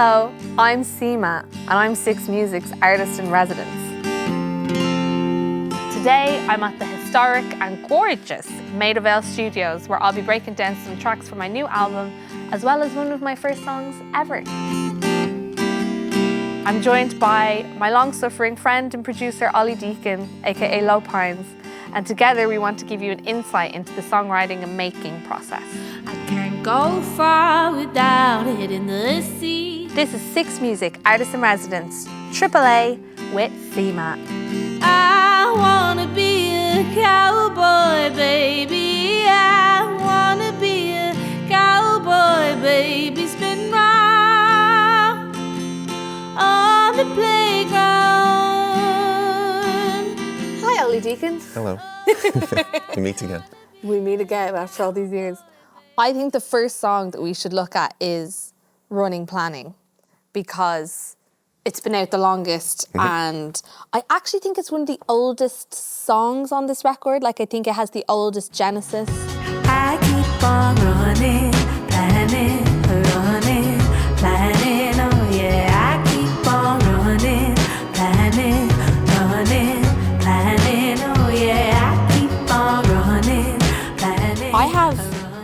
Hello, I'm CMAT and I'm Six Music's artist in residence. Today I'm at the historic and gorgeous Maida Vale Studios where I'll be breaking down some tracks from my new album as well as one of my first songs ever. I'm joined by my long-suffering friend and producer Oli Deakin, aka Low Pines, and together we want to give you an insight into the songwriting and making process. I can't go far without hitting the sea. This is Six Music Artist in Residence, AAA with CMAT. I wanna be a cowboy, baby. I wanna be a cowboy, baby. Spin round on the playground. Hi, Oli Deakin. Hello. We meet again. We meet again after all these years. I think the first song that we should look at is Running Planning because it's been out the longest and I actually think it's one of the oldest songs on this record. Like I think it has the oldest genesis. I keep on running, planning, oh yeah. I keep on running, planning, oh yeah. I keep on running, planning. I have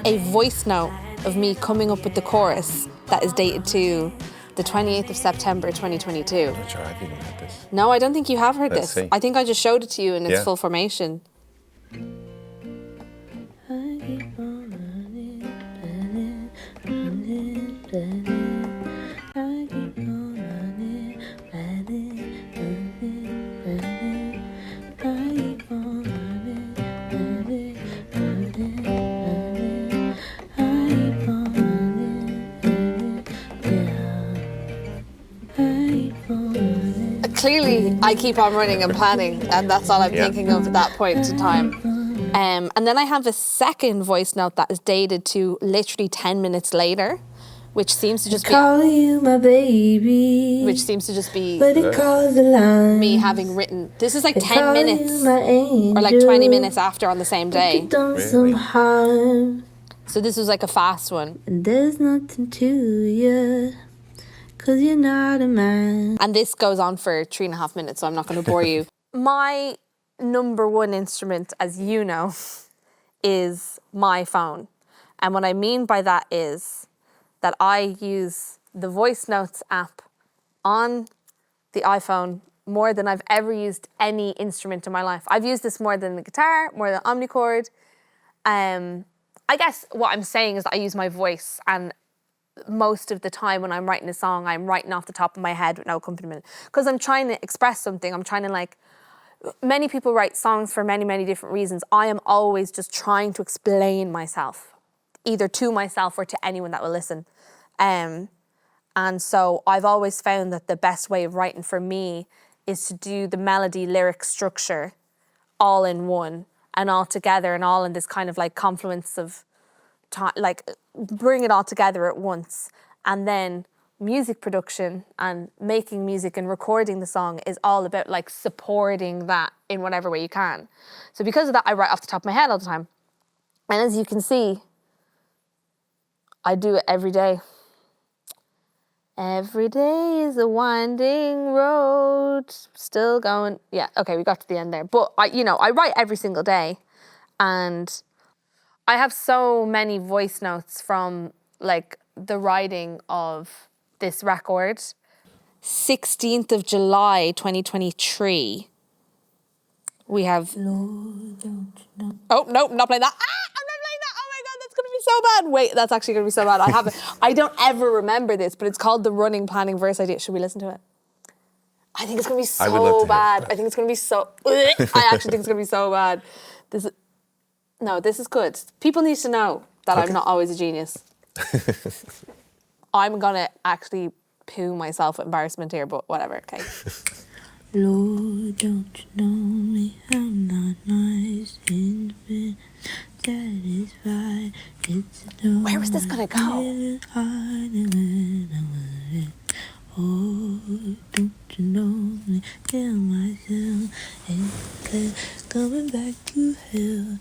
a voice note of me coming up with the chorus that is dated to the 28th of September 2022. I'm not sure I've even had this. No, I don't think you have heard Let's this. see. I think I just showed it to you in its Yeah. full formation. Clearly, I keep on running and planning, and that's all I'm thinking of at that point in time. And then I have a second voice note that is dated to literally 10 minutes later, which seems to just Call you my baby. be But it calls the line. me having written. This is like They 10 call minutes you my angel. or like 20 minutes after on the same You day. done some harm, So this was like a fast one. and there's nothing to you, 'cause you're not a man. And this goes on for 3.5 minutes, so I'm not going to bore you. My number one instrument, as you know, is my phone. And what I mean by that is that I use the voice notes app on the iPhone more than I've ever used any instrument in my life. I've used this more than the guitar, more than omnichord. I guess what I'm saying is that I use my voice, and most of the time when I'm writing a song, I'm writing off the top of my head with no accompaniment. Because I'm trying to express something. I'm trying to many people write songs for many, many different reasons. I am always just trying to explain myself, either to myself or to anyone that will listen. And so I've always found that the best way of writing for me is to do the melody, lyric, structure all in one and all together and all in this kind of like confluence of time, like bring it all together at once. And then music production and making music and recording the song is all about like supporting that in whatever way you can. So because of that, I write off the top of my head all the time. And as you can see, I do it every day. Every day is a winding road, still going. Yeah, okay, we got to the end there. But I write every single day, and I have so many voice notes from like the writing of this record. 16th of July, 2023. We have. Lord, don't you know? Oh no, not playing that. I'm not playing that. Oh my god, that's gonna be so bad. Wait, that's actually gonna be so bad. I don't ever remember this, but it's called the Running Planning Verse Idea. Should we listen to it? I think it's gonna be I would love so to bad. hear it. I think it's gonna be so. I actually think it's gonna be so bad. This is good. People need to know that I'm not always a genius. I'm gonna actually poo myself with embarrassment here, but whatever. Okay. Lord, don't you know me? I'm not nice in bed, satisfied. It's Where is this gonna go? Oh, don't you know me? Tell myself it's coming back to hell.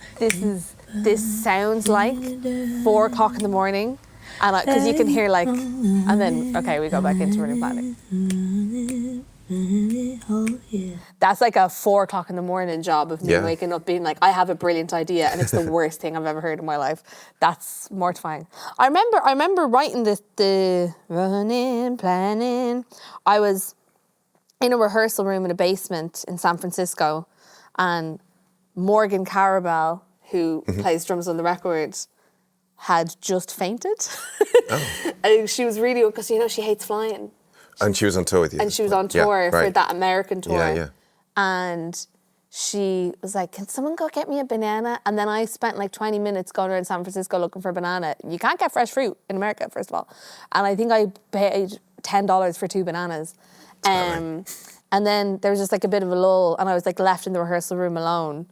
This sounds like 4 o'clock in the morning, And because you can hear like, and then, okay, we go back into running planning. Oh, yeah. That's like a 4 o'clock in the morning job of me waking up being like, I have a brilliant idea and it's the worst thing I've ever heard in my life. That's mortifying. I remember writing the running, planning. I was in a rehearsal room in a basement in San Francisco, and Morgan Carabell, who plays drums on the record, had just fainted. And she was really, because she hates flying. And she was on tour with you. And she was on tour for that American tour. Yeah. And she was like, can someone go get me a banana? And then I spent like 20 minutes going around San Francisco looking for a banana. You can't get fresh fruit in America, first of all. And I think I paid $10 for 2 bananas. And then there was just like a bit of a lull, and I was like left in the rehearsal room alone.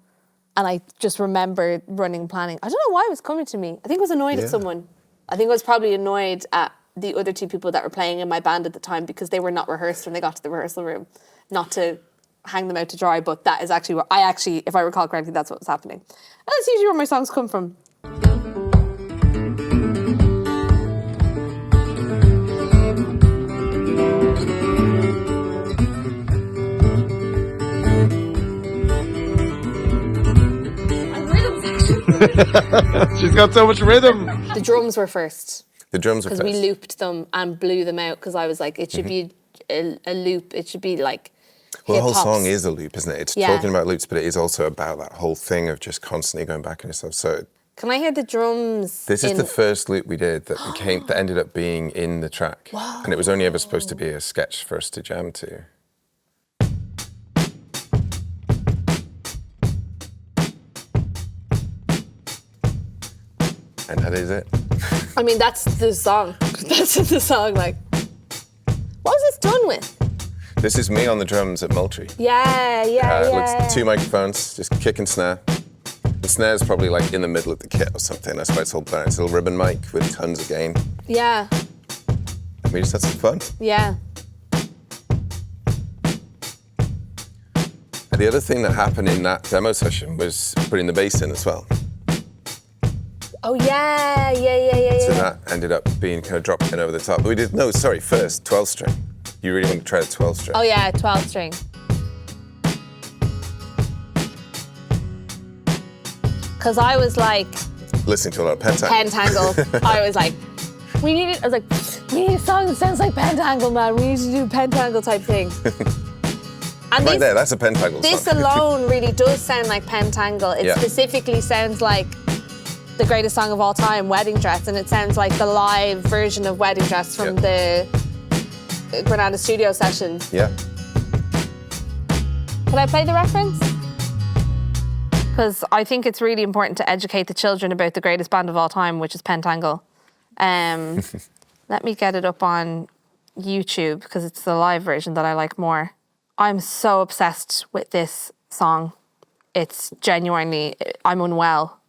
And I just remembered running planning. I don't know why it was coming to me. I think I was annoyed at someone. I think I was probably annoyed at the other 2 people that were playing in my band at the time because they were not rehearsed when they got to the rehearsal room. Not to hang them out to dry, but that is actually what if I recall correctly, that's what was happening. And that's usually where my songs come from. She's got so much rhythm. The drums were first. The drums were first. Because we looped them and blew them out because I was like, it should be a loop. It should be like Well, the whole hip-hop's. song is a loop, isn't it? It's talking about loops, but it is also about that whole thing of just constantly going back on yourself. So Can I hear the drums? this is the first loop we did that ended up being in the track. Wow. And it was only ever supposed to be a sketch for us to jam to. And that is it. I mean, that's the song. That's the song, like. What was this done with? This is me on the drums at Moultrie. Yeah. Looks 2 microphones, just kick and snare. The snare's probably like in the middle of the kit or something. That's why it's all burnt. It's a little ribbon mic with tons of gain. Yeah. And we just had some fun. Yeah. And the other thing that happened in that demo session was putting the bass in as well. Oh, yeah. So that ended up being kind of dropped in over the top. But we did, first 12 string. You really want to try the 12 string? Oh, yeah, 12 string. Because I was like... Listening to a lot of Pentangle. Pentangle. I was like, we need a song that sounds like Pentangle, man. We need to do Pentangle type thing. And Right there, that's a Pentangle This song. alone really does sound like Pentangle. It specifically sounds like the greatest song of all time, Wedding Dress, and it sounds like the live version of Wedding Dress from the Granada studio session. Yeah. Can I play the reference? Because I think it's really important to educate the children about the greatest band of all time, which is Pentangle. Let me get it up on YouTube because it's the live version that I like more. I'm so obsessed with this song. It's genuinely, I'm unwell.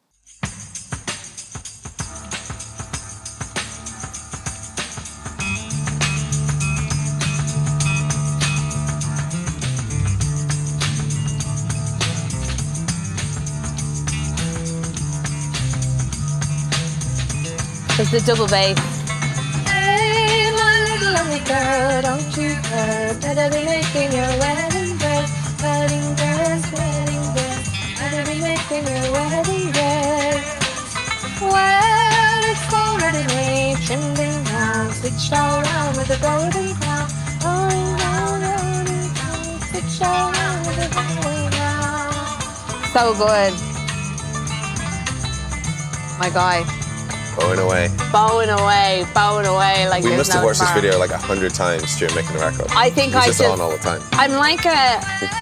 It's the double bass. Hey, my little lovely girl, don't you better be making your wedding dress, wedding dress, wedding dress. Better be making your wedding dress. Well, it's already made, trimmed and down, stitched all around with a golden crown. Rolling down, rolling down, stitched all around with a golden crown. So good. My guy. Bowing away. Bowing away, bowing away. Like We must have watched this tomorrow. video like 100 times during making the record. I think it was I just should. on all the time.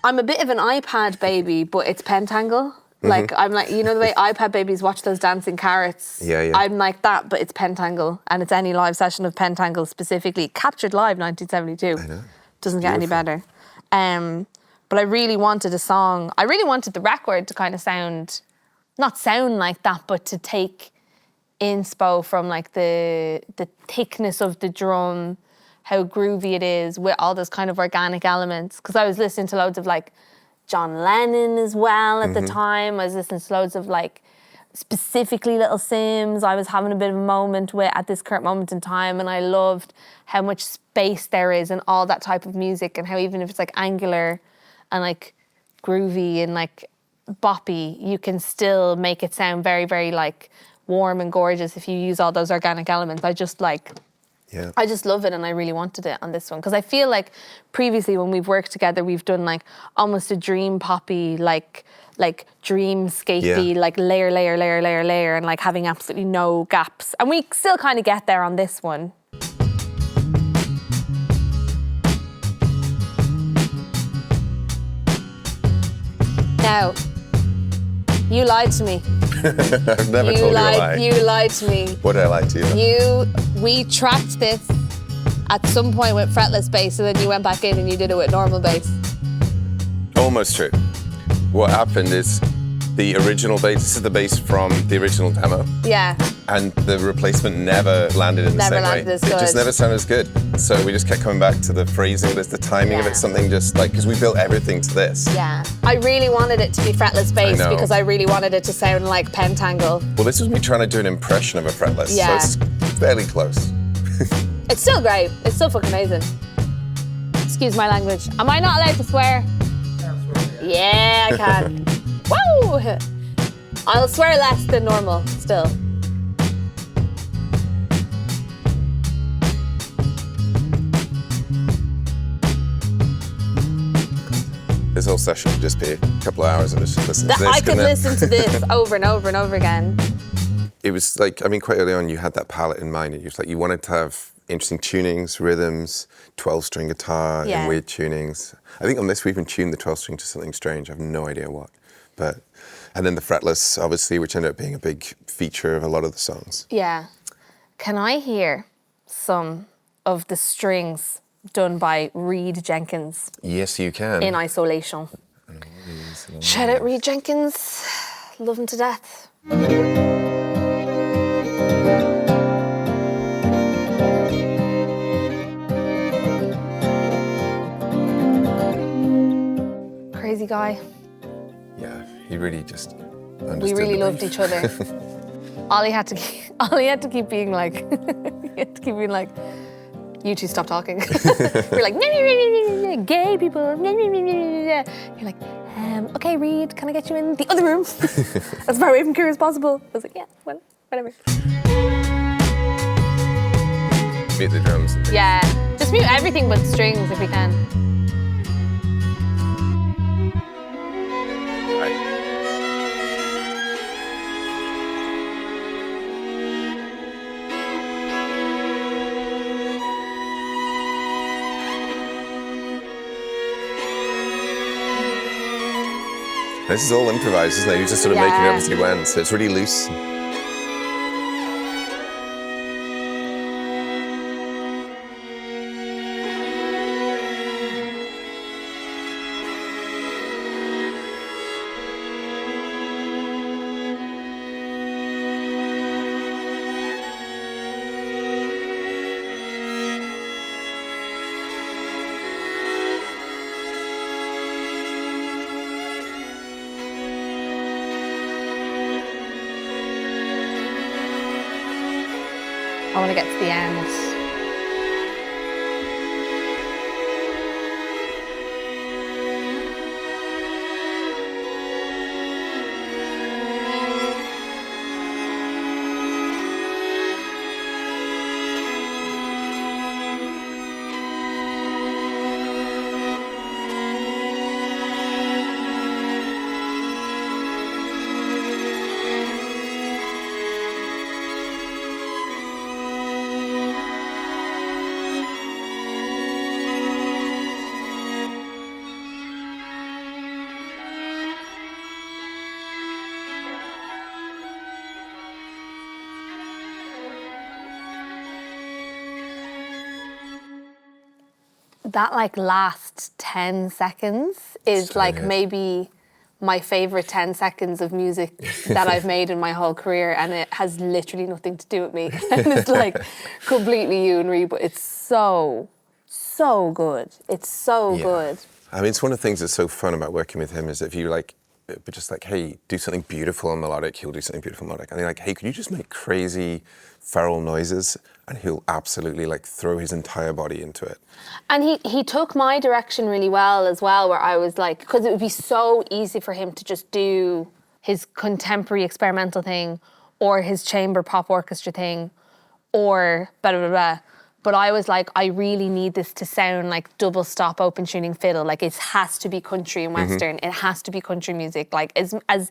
I'm a bit of an iPad baby, but it's Pentangle. Like, I'm like, you know the way iPad babies watch those dancing carrots? Yeah. I'm like that, but it's Pentangle. And it's any live session of Pentangle specifically. Captured live 1972. I know. Doesn't get any better. But I really wanted a song. I really wanted the record to kind of not sound like that, but to take inspo from like the thickness of the drum, how groovy it is with all those kind of organic elements. Because I was listening to loads of like John Lennon as well at the time. I was listening to loads of like specifically Little Simz, I was having a bit of a moment with at this current moment in time, and I loved how much space there is in all that type of music, and how even if it's like angular and like groovy and like boppy, you can still make it sound very, very like warm and gorgeous if you use all those organic elements. I just love it, and I really wanted it on this one because I feel like previously when we've worked together, we've done like almost a dream poppy, like dreamscapey, like layer, and like having absolutely no gaps. And we still kind of get there on this one. Now, you lied to me. I've never told you a lie. You lied to me. What did I lie to you? We tracked this at some point with fretless bass, and then you went back in and you did it with normal bass. Almost true. What happened is the original bass, this is the bass from the original demo. Yeah. And the replacement never landed in the same way. As It good. just never sounded as good. So we just kept coming back to the phrasing, the timing of it, something just like, because we built everything to this. Yeah. I really wanted it to be fretless bass because I really wanted it to sound like Pentangle. Well, this was me trying to do an impression of a fretless, Yeah. so it's fairly close. It's still great. It's still fucking amazing. Excuse my language. Am I not allowed to swear? Yeah, I can. Woo! I'll swear less than normal, still. This whole session would just be a couple of hours of us just listening to this. I could listen to this over and over and over again. It was like, I mean, quite early on, you had that palette in mind. It was like you wanted to have interesting tunings, rhythms, 12-string guitar in weird tunings. I think on this we even tuned the 12-string to something strange. I have no idea what. And then the fretless, obviously, which ended up being a big feature of a lot of the songs. Yeah. Can I hear some of the strings done by Reed Jenkins? Yes, you can. In isolation. Shout out Reed Jenkins. Love him to death. Crazy guy. Yeah, he really just understood. We really loved each other. Ollie had to keep being like, you two stop talking. We're like, gay people. You're like, okay, Reed, can I get you in the other room? As far away from Kira as possible. I was like, yeah, well, whatever. Mute the drums. Yeah, just mute everything but strings if we can. This is all improvised, isn't it? You're just sort of making it up as you went, so it's really loose. I want to get to the end. That like last 10 seconds is like maybe my favorite 10 seconds of music that I've made in my whole career, and it has literally nothing to do with me. And it's like completely you and Ree, but it's so good. It's so good. I mean, it's one of the things that's so fun about working with him is if you like, it'd be just like, hey, do something beautiful and melodic. He'll do something beautiful and melodic. And they're like, hey, could you just make crazy feral noises? And he'll absolutely like throw his entire body into it. And he took my direction really well as well, where I was like, because it would be so easy for him to just do his contemporary experimental thing or his chamber pop orchestra thing or blah, blah, blah, blah. But I was like, I really need this to sound like double stop open tuning fiddle. Like it has to be country and Western. It has to be country music. Like as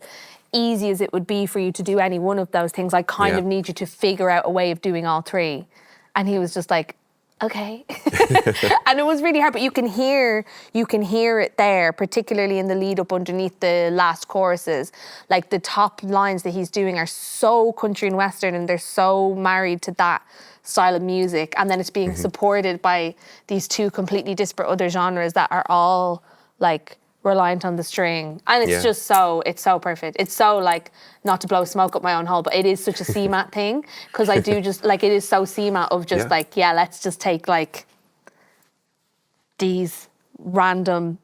easy as it would be for you to do any one of those things, I kind of need you to figure out a way of doing all three. And he was just like, okay. And it was really hard, but you can hear it there, particularly in the lead up underneath the last choruses. Like the top lines that he's doing are so country and Western, and they're so married to that style of music. And then it's being supported by these two completely disparate other genres that are all like reliant on the string. And it's just it's so perfect. It's so like, not to blow smoke up my own hole, but it is such a CMAT thing, because I do just like, it is so CMAT of just like, let's just take like these random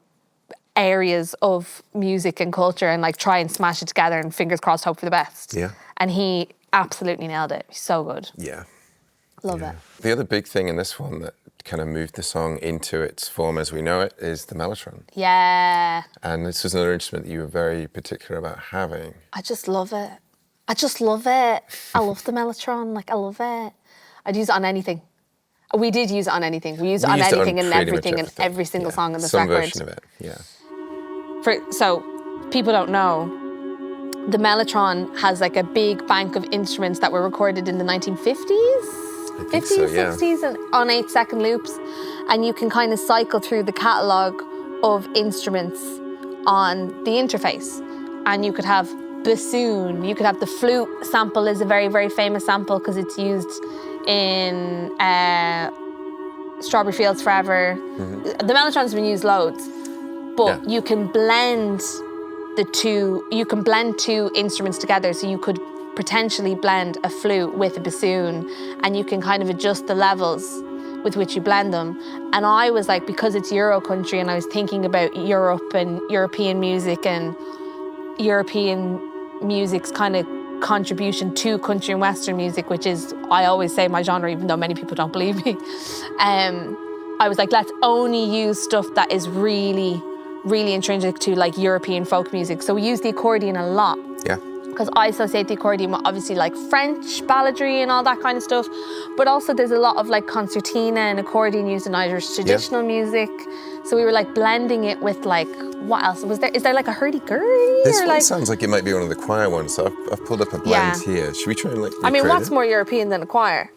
areas of music and culture and like try and smash it together and fingers crossed hope for the best. Yeah. And he absolutely nailed it. He's so good. Yeah. Love it. The other big thing in this one that kind of moved the song into its form as we know it is the mellotron. Yeah. And this was another instrument that you were very particular about having. I just love it. I just love it. I love the mellotron. Like, I love it. I'd use it on anything. We did use it on anything. We used it on anything and everything and every single song in this record. Some version of it, yeah. So, people don't know, the mellotron has like a big bank of instruments that were recorded in the 1950s? 50s, 60s, and on 8-second loops. And you can kind of cycle through the catalogue of instruments on the interface. And you could have bassoon, you could have the flute sample is a very, very famous sample because it's used in Strawberry Fields Forever. The mellotron's been used loads, but you can blend two instruments together, so you could potentially blend a flute with a bassoon, and you can kind of adjust the levels with which you blend them. And I was like, because it's Euro country and I was thinking about Europe and European music and European music's kind of contribution to country and Western music, which is, I always say, my genre, even though many people don't believe me. I was like, let's only use stuff that is really, really intrinsic to like European folk music. So we use the accordion a lot. Yeah. Because I associate the accordion with obviously like French balladry and all that kind of stuff. But also there's a lot of like concertina and accordion used in Irish traditional music. So we were like blending it with like, what else? Is there like a hurdy-gurdy? This one like... sounds like it might be one of the choir ones. So I've pulled up a blend here. Should we try and like recreate I mean, what's it? more European than a choir?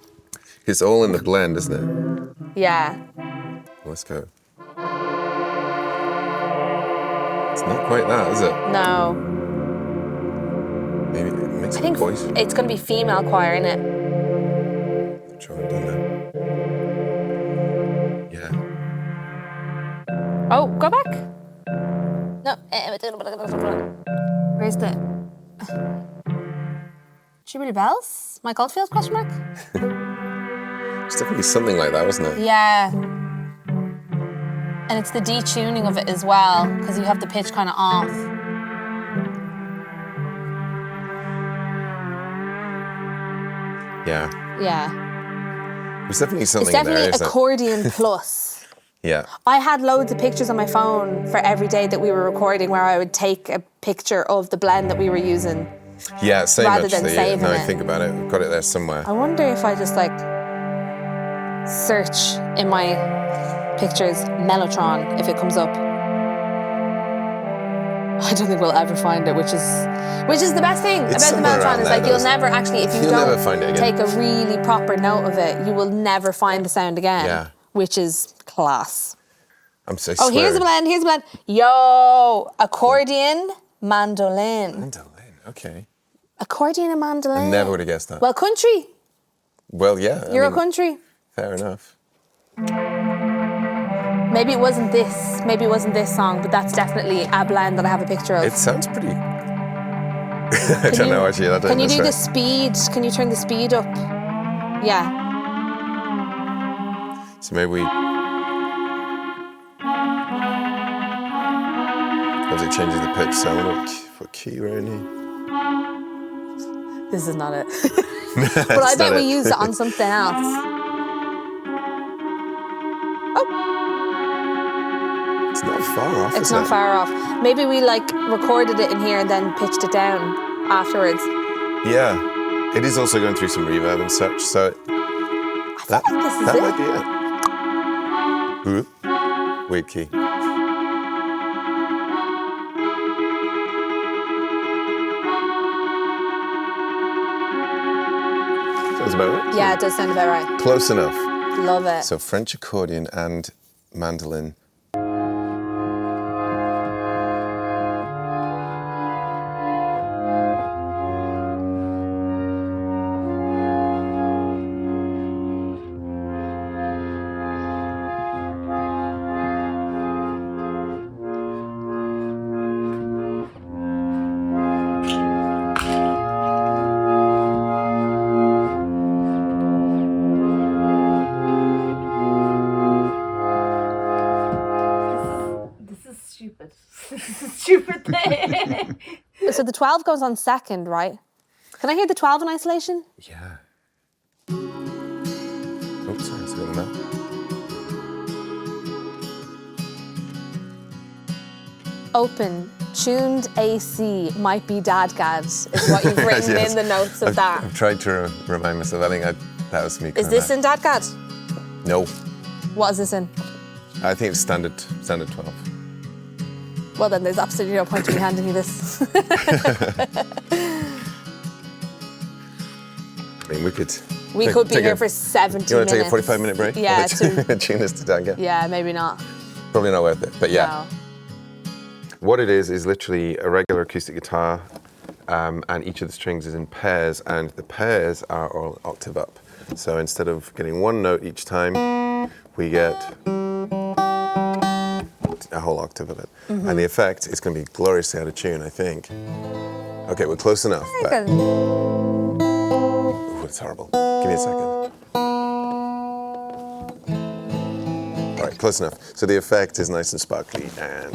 It's all in the blend, isn't it? Yeah. Let's go. It's not quite that, is it? No. Maybe it makes I think voice. it's going to be female choir, innit? Try and do that. Yeah. Oh, go back. No. Where's the... Tubular Bells? Mike Oldfield, question mark? It's definitely something like that, wasn't it? Yeah. And it's the detuning of it as well, because you have the pitch kind of off. Yeah. Yeah. There's definitely something It's definitely there, accordion plus. Yeah. I had loads of pictures on my phone for every day that we were recording where I would take a picture of the blend that we were using. Yeah, same rather actually. than saving now I it. think about it, we've got it there somewhere. I wonder if I just like search in my pictures mellotron if it comes up. I don't think we'll ever find it, which is the best thing It's about the somewhere mellotron around is there, like you'll never actually, if you You'll never don't find it again. take a really proper note of it, you will never find the sound again. Yeah. Which is class. I'm so Oh, here's a blend, here's a blend. Yo, accordion, mandolin. Mandolin, okay. Accordion and mandolin. I never would have guessed that. Well, country. Well, yeah. You're a country. Fair enough. Maybe it wasn't this song, but that's definitely a blend that I have a picture of. It sounds pretty... I don't know actually. I don't Can you know, do the sorry. speed? Can you turn the speed up? Yeah. So maybe we... I'll sometimes it changes the pitch, so I wonder what key we're in here. This is not it. But I bet we used it on something else. Oh. It's not far off, It's not far off. Maybe we like recorded it in here and then pitched it down afterwards. Yeah. It is also going through some reverb and such, so that might be it. Ooh. Weird key. Sounds about right. Yeah, it does sound about right. Close enough. Love it. So French accordion and mandolin. Stupid thing. So the 12 goes on second, right? Can I hear the 12 in isolation? Yeah. Oh, sorry, it's a little now. Open, tuned AC, might be dadgad, is what you've written Yes. in the notes of that. I've tried to remind myself. I think that was me. Is this in dadgad? No. What is this in? I think it's standard 12. Well then, there's absolutely no point in me handing you this. I mean, we could be here for 70 minutes. You want to take a 45-minute break? Yeah. Tune this to Danga? Yeah, maybe not. Probably not worth it, but yeah. No. What it is literally a regular acoustic guitar, and each of the strings is in pairs, and the pairs are all octave up. So instead of getting one note each time, we get a whole octave of it. Mm-hmm. And the effect is going to be gloriously out of tune, I think. Okay, we're close enough. But... Ooh, it's horrible. Give me a second. All right, close enough. So the effect is nice and sparkly and...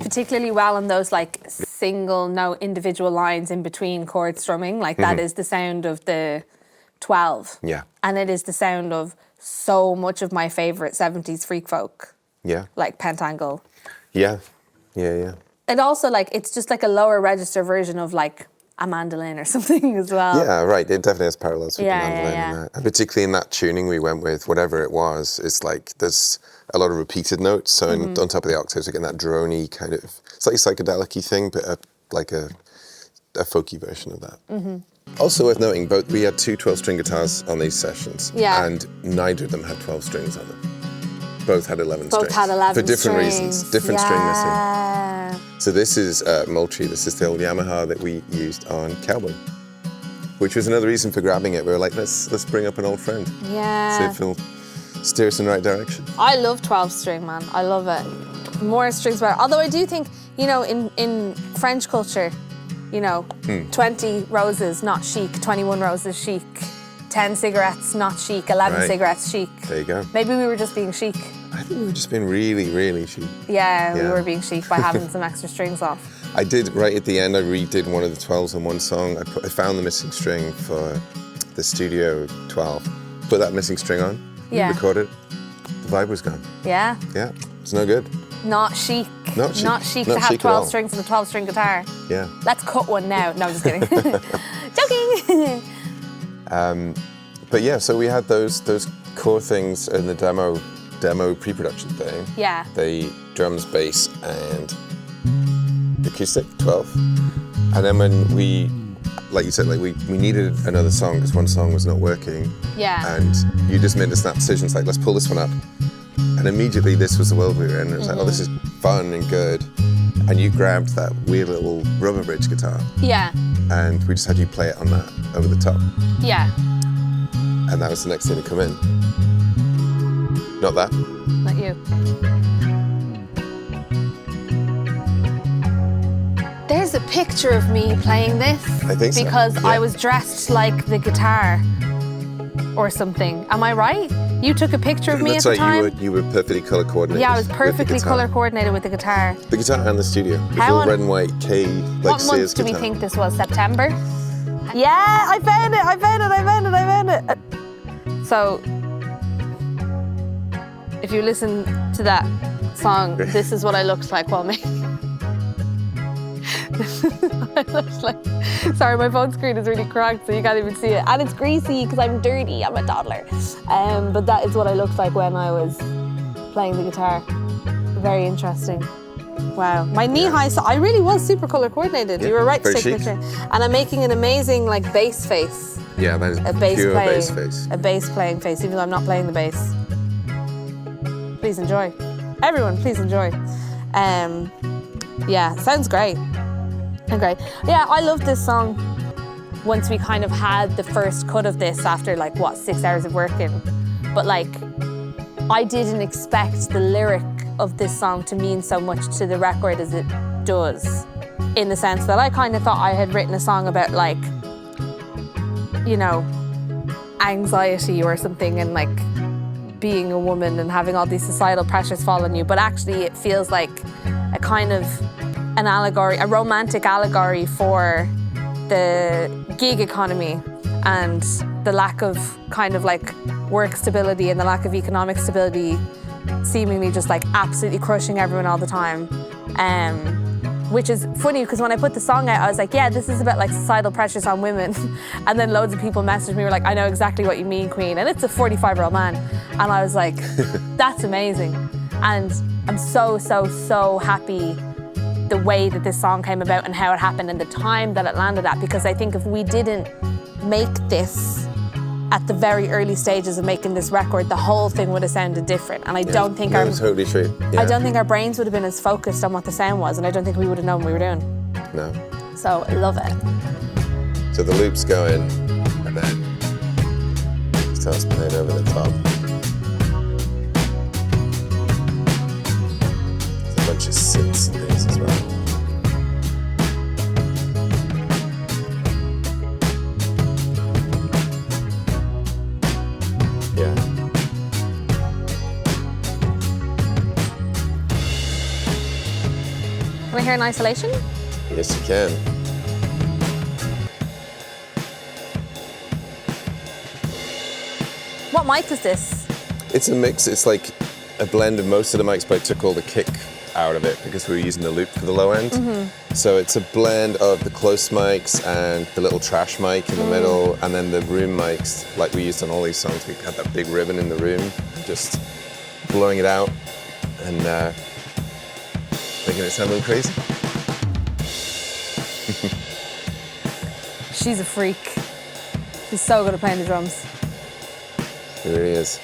Particularly well on those like single note individual lines in between chord strumming. Like that is the sound of the 12. Yeah. And it is the sound of so much of my favourite 70s freak folk. Yeah. Like pentangle. Yeah. Yeah. And also like it's just like a lower register version of like a mandolin or something as well. Yeah, right. It definitely has parallels with the mandolin. Yeah. And particularly in that tuning we went with, whatever it was, it's like there's a lot of repeated notes. So on top of the octaves, we're getting that drony kind of, slightly psychedelic-y thing, but like a folky version of that. Mm-hmm. Also worth noting, we had two 12-string guitars on these sessions. Yeah. And neither of them had 12 strings on them. Both had 11 strings. Both had 11 for different strings. reasons, different string missing. So this is Moultrie. This is the old Yamaha that we used on Cowboy, which was another reason for grabbing it. We were like, let's bring up an old friend. Yeah. See if he'll steer us in the right direction. I love 12 string, man. I love it. More strings better. Although I do think, you know, in French culture, you know, 20 roses, not chic. 21 roses, chic. 10 cigarettes, not chic. 11 cigarettes, chic. There you go. Maybe we were just being chic. I think we were just being really, really chic. Yeah, we were being chic by having some extra strings off. I did, right at the end, I redid one of the 12s on one song. I found the missing string for the Studio 12. Put that missing string on, recorded. The vibe was gone. Yeah? Yeah, it's no good. Not chic. Not chic. Not chic Not to have chic 12 strings and a 12-string guitar. Yeah. Let's cut one now. No, I'm just kidding. Joking. But yeah, so we had those core things in the demo pre-production thing. Yeah. The drums, bass, and acoustic, 12. And then when we, like you said, like we needed another song because one song was not working. Yeah. And you just made a snap decision. It's like, let's pull this one up. And immediately this was the world we were in. It was like, oh, this is fun and good. And you grabbed that weird little rubber bridge guitar. Yeah. And we just had you play it on that, over the top. Yeah. And that was the next thing to come in. Not that. Not you. There's a picture of me playing this? I think so, Because yeah. I was dressed like the guitar or something. Am I right? You took a picture of me That's at the time? right, you were perfectly colour coordinated. Yeah, I was with the perfectly guitar. colour coordinated with the guitar. The guitar and the studio. It was How all on- red and white, K, like What Sears month do we guitar. think this was? September? Yeah, I found it. So, if you listen to that song, this is what I looked like while making. This is what I looked like. Sorry, my phone screen is really cracked, so you can't even see it. And it's greasy because I'm dirty, I'm a toddler. But that is what I looked like when I was playing the guitar. Very interesting. Wow, my knee-high, I really was super colour coordinated. Yeah, You were right to very take a chic. picture. And I'm making an amazing like bass face. Yeah, that is A bass pure playing, bass face. a bass playing face, even though I'm not playing the bass. Please enjoy. Everyone, please enjoy. Yeah, sounds great. Great. Yeah, I love this song. Once we kind of had the first cut of this after 6 hours of working. But I didn't expect the lyric of this song to mean so much to the record as it does. In the sense that I kind of thought I had written a song about anxiety or something and being a woman and having all these societal pressures fall on you. But actually it feels like a kind of an allegory, a romantic allegory for the gig economy and the lack of work stability and the lack of economic stability seemingly just absolutely crushing everyone all the time. Which is funny because when I put the song out, I was like, yeah, this is about societal pressures on women. And then loads of people messaged me, were like, I know exactly what you mean, Queen. And it's a 45-year-old man. And I was like, that's amazing. And I'm so, so, so happy the way that this song came about and how it happened and the time that it landed at. Because I think if we didn't make this at the very early stages of making this record, the whole thing would have sounded different. And I don't think That was totally true. Yeah. I don't think our brains would have been as focused on what the sound was, and I don't think we would have known what we were doing. No. So I love it. So the loops go in, and then it starts playing over the top. There's a bunch of synths and things as well. Yeah. Can we hear in isolation? Yes, you can. What mic is this? It's a mix. It's like a blend of most of the mics, but I took all the kick out of it because we were using the loop for the low end. So it's a blend of the close mics and the little trash mic in the middle, and then the room mics like we used on all these songs. We had that big ribbon in the room, just blowing it out and making it sound a little crazy. She's a freak. She's so good at playing the drums. It really is.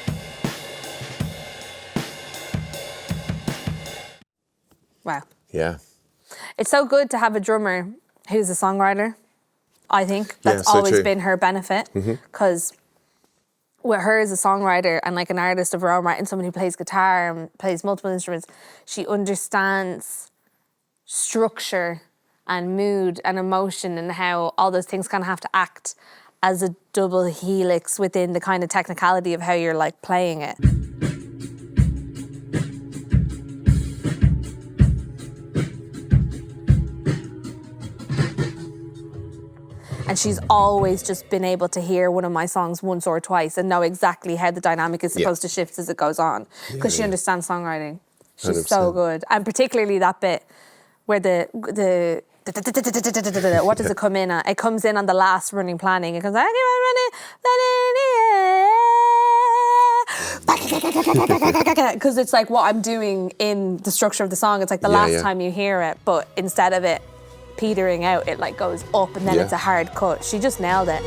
Wow. Yeah. It's so good to have a drummer who's a songwriter. I think that's so always true. been her benefit, because with her as a songwriter and an artist of her own right and someone who plays guitar and plays multiple instruments, she understands structure and mood and emotion and how all those things kind of have to act as a double helix within the kind of technicality of how you're playing it. And she's always just been able to hear one of my songs once or twice and know exactly how the dynamic is supposed to shift as it goes on, because she understands songwriting. She's so 100%. good. And particularly that bit where the what does it come in at? It comes in on the last running planning. It comes, I keep on running, because it's what I'm doing in the structure of the song. It's the last time you hear it, but instead of it petering out, it goes up and then it's a hard cut. She just nailed it.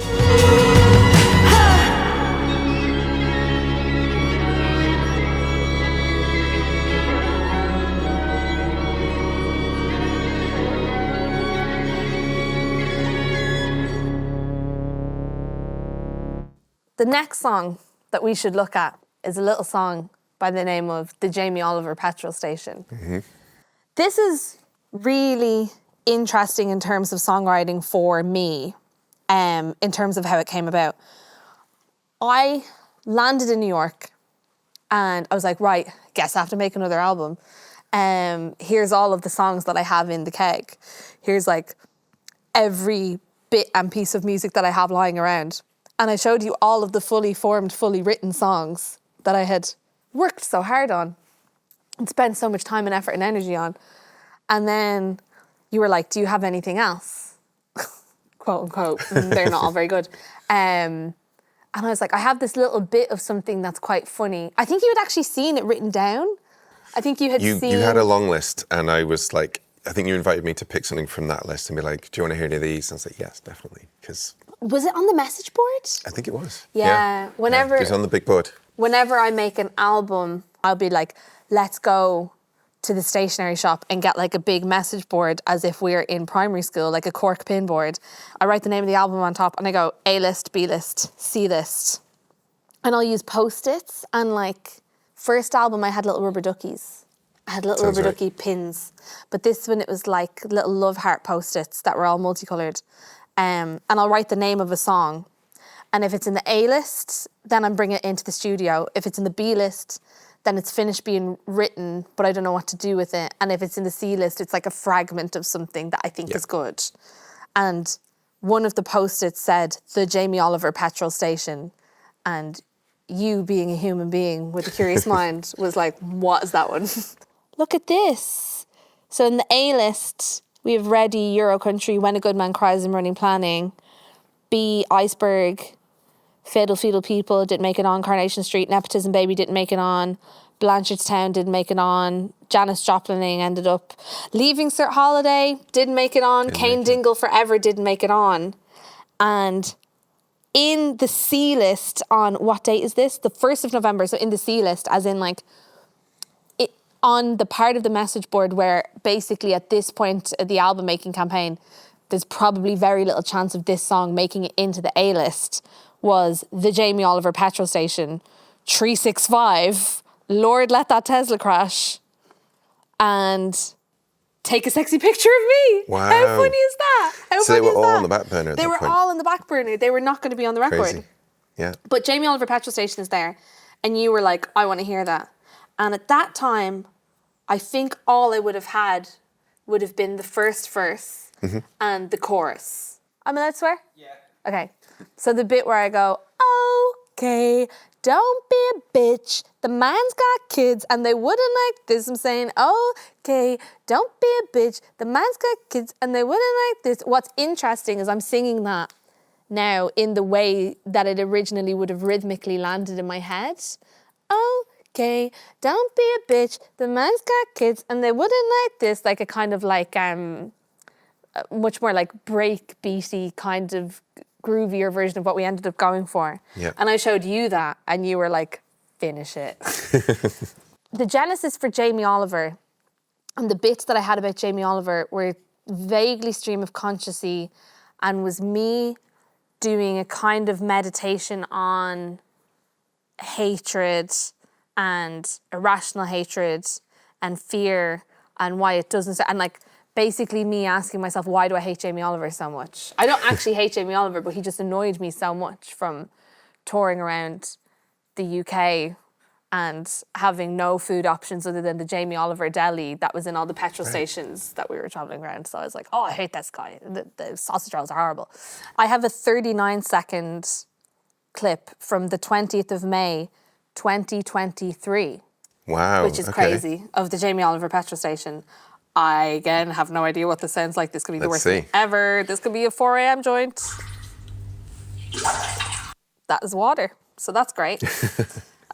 The next song that we should look at is a little song by the name of the Jamie Oliver Petrol Station. This is really interesting in terms of songwriting for me, in terms of how it came about. I landed in New York and I was like, right, guess I have to make another album. Here's all of the songs that I have in the keg. Here's like every bit and piece of music that I have lying around. And I showed you all of the fully formed, fully written songs that I had worked so hard on and spent so much time and effort and energy on. And then you were like, do you have anything else? Quote unquote. They're not all very good. And I was like, I have this little bit of something that's quite funny. I think you had actually seen it written down. I think you had seen... You had a long list and I was like, I think you invited me to pick something from that list and be like, do you want to hear any of these? And I was like, yes, definitely. Because was it on the message board? I think it was. Yeah. Whenever... It was on the big board. Whenever I make an album, I'll be like, let's go to the stationery shop and get like a big message board as if we're in primary school, like a cork pin board. I write the name of the album on top and I go A list, B list, C list. And I'll use Post-its and like, first album I had little rubber duckies. I had little rubber ducky pins. But this one, it was like little love heart Post-its that were all multicoloured. And I'll write the name of a song. And if it's in the A list, then I'm bringing it into the studio. If it's in the B list, then it's finished being written, but I don't know what to do with it. And if it's in the C list, it's like a fragment of something that I think is good. And one of the Post-its said, the Jamie Oliver Petrol Station. And you, being a human being with a curious mind, was like, what is that one? Look at this. So in the A list, we have Ready, Euro Country, When a Good Man Cries and Running Planning. B, Iceberg, Fiddle Feudal People didn't make it on. Carnation Street, Nepotism Baby didn't make it on. Blanchardstown didn't make it on. Janis Joplining ended up. Leaving Cert Holiday didn't make it on. Kane Dingle Forever didn't make it on. And in the C list on, what date is this? The 1st of November. So in the C list, as in like, it, on the part of the message board where basically at this point of the album making campaign, there's probably very little chance of this song making it into the A list, was the Jamie Oliver Petrol Station, 365, Lord Let That Tesla Crash, and Take a Sexy Picture of Me. Wow. How funny is that? So they were all on the back burner at They that were point. all on the back burner. They were not going to be on the record. Crazy. Yeah. But Jamie Oliver Petrol Station is there. And you were like, I want to hear that. And at that time, I think all I would have had would have been the first verse and the chorus. Am I allowed to swear? Yeah. Okay. So the bit where I go, okay, don't be a bitch. The man's got kids and they wouldn't like this. I'm saying, okay, don't be a bitch. The man's got kids and they wouldn't like this. What's interesting is I'm singing that now in the way that it originally would have rhythmically landed in my head. Okay, don't be a bitch. The man's got kids and they wouldn't like this. Like a kind of like, much more like break beaty kind of groovier version of what we ended up going for. Yeah. And I showed you that and you were like, finish it. The genesis for Jamie Oliver and the bits that I had about Jamie Oliver were vaguely stream of consciousness and was me doing a kind of meditation on hatred and irrational hatred and fear and why it doesn't, and like basically me asking myself, why do I hate Jamie Oliver so much? I don't actually hate Jamie Oliver, but he just annoyed me so much from touring around the UK and having no food options other than the Jamie Oliver deli that was in all the petrol stations that we were travelling around. So I was like, oh, I hate this guy. The sausage rolls are horrible. I have a 39-second clip from the 20th of May, 2023. Wow. Which is crazy, of the Jamie Oliver Petrol Station. I, again, have no idea what this sounds like. This could be the worst thing ever. This could be a 4 a.m. joint. That is water, so that's great.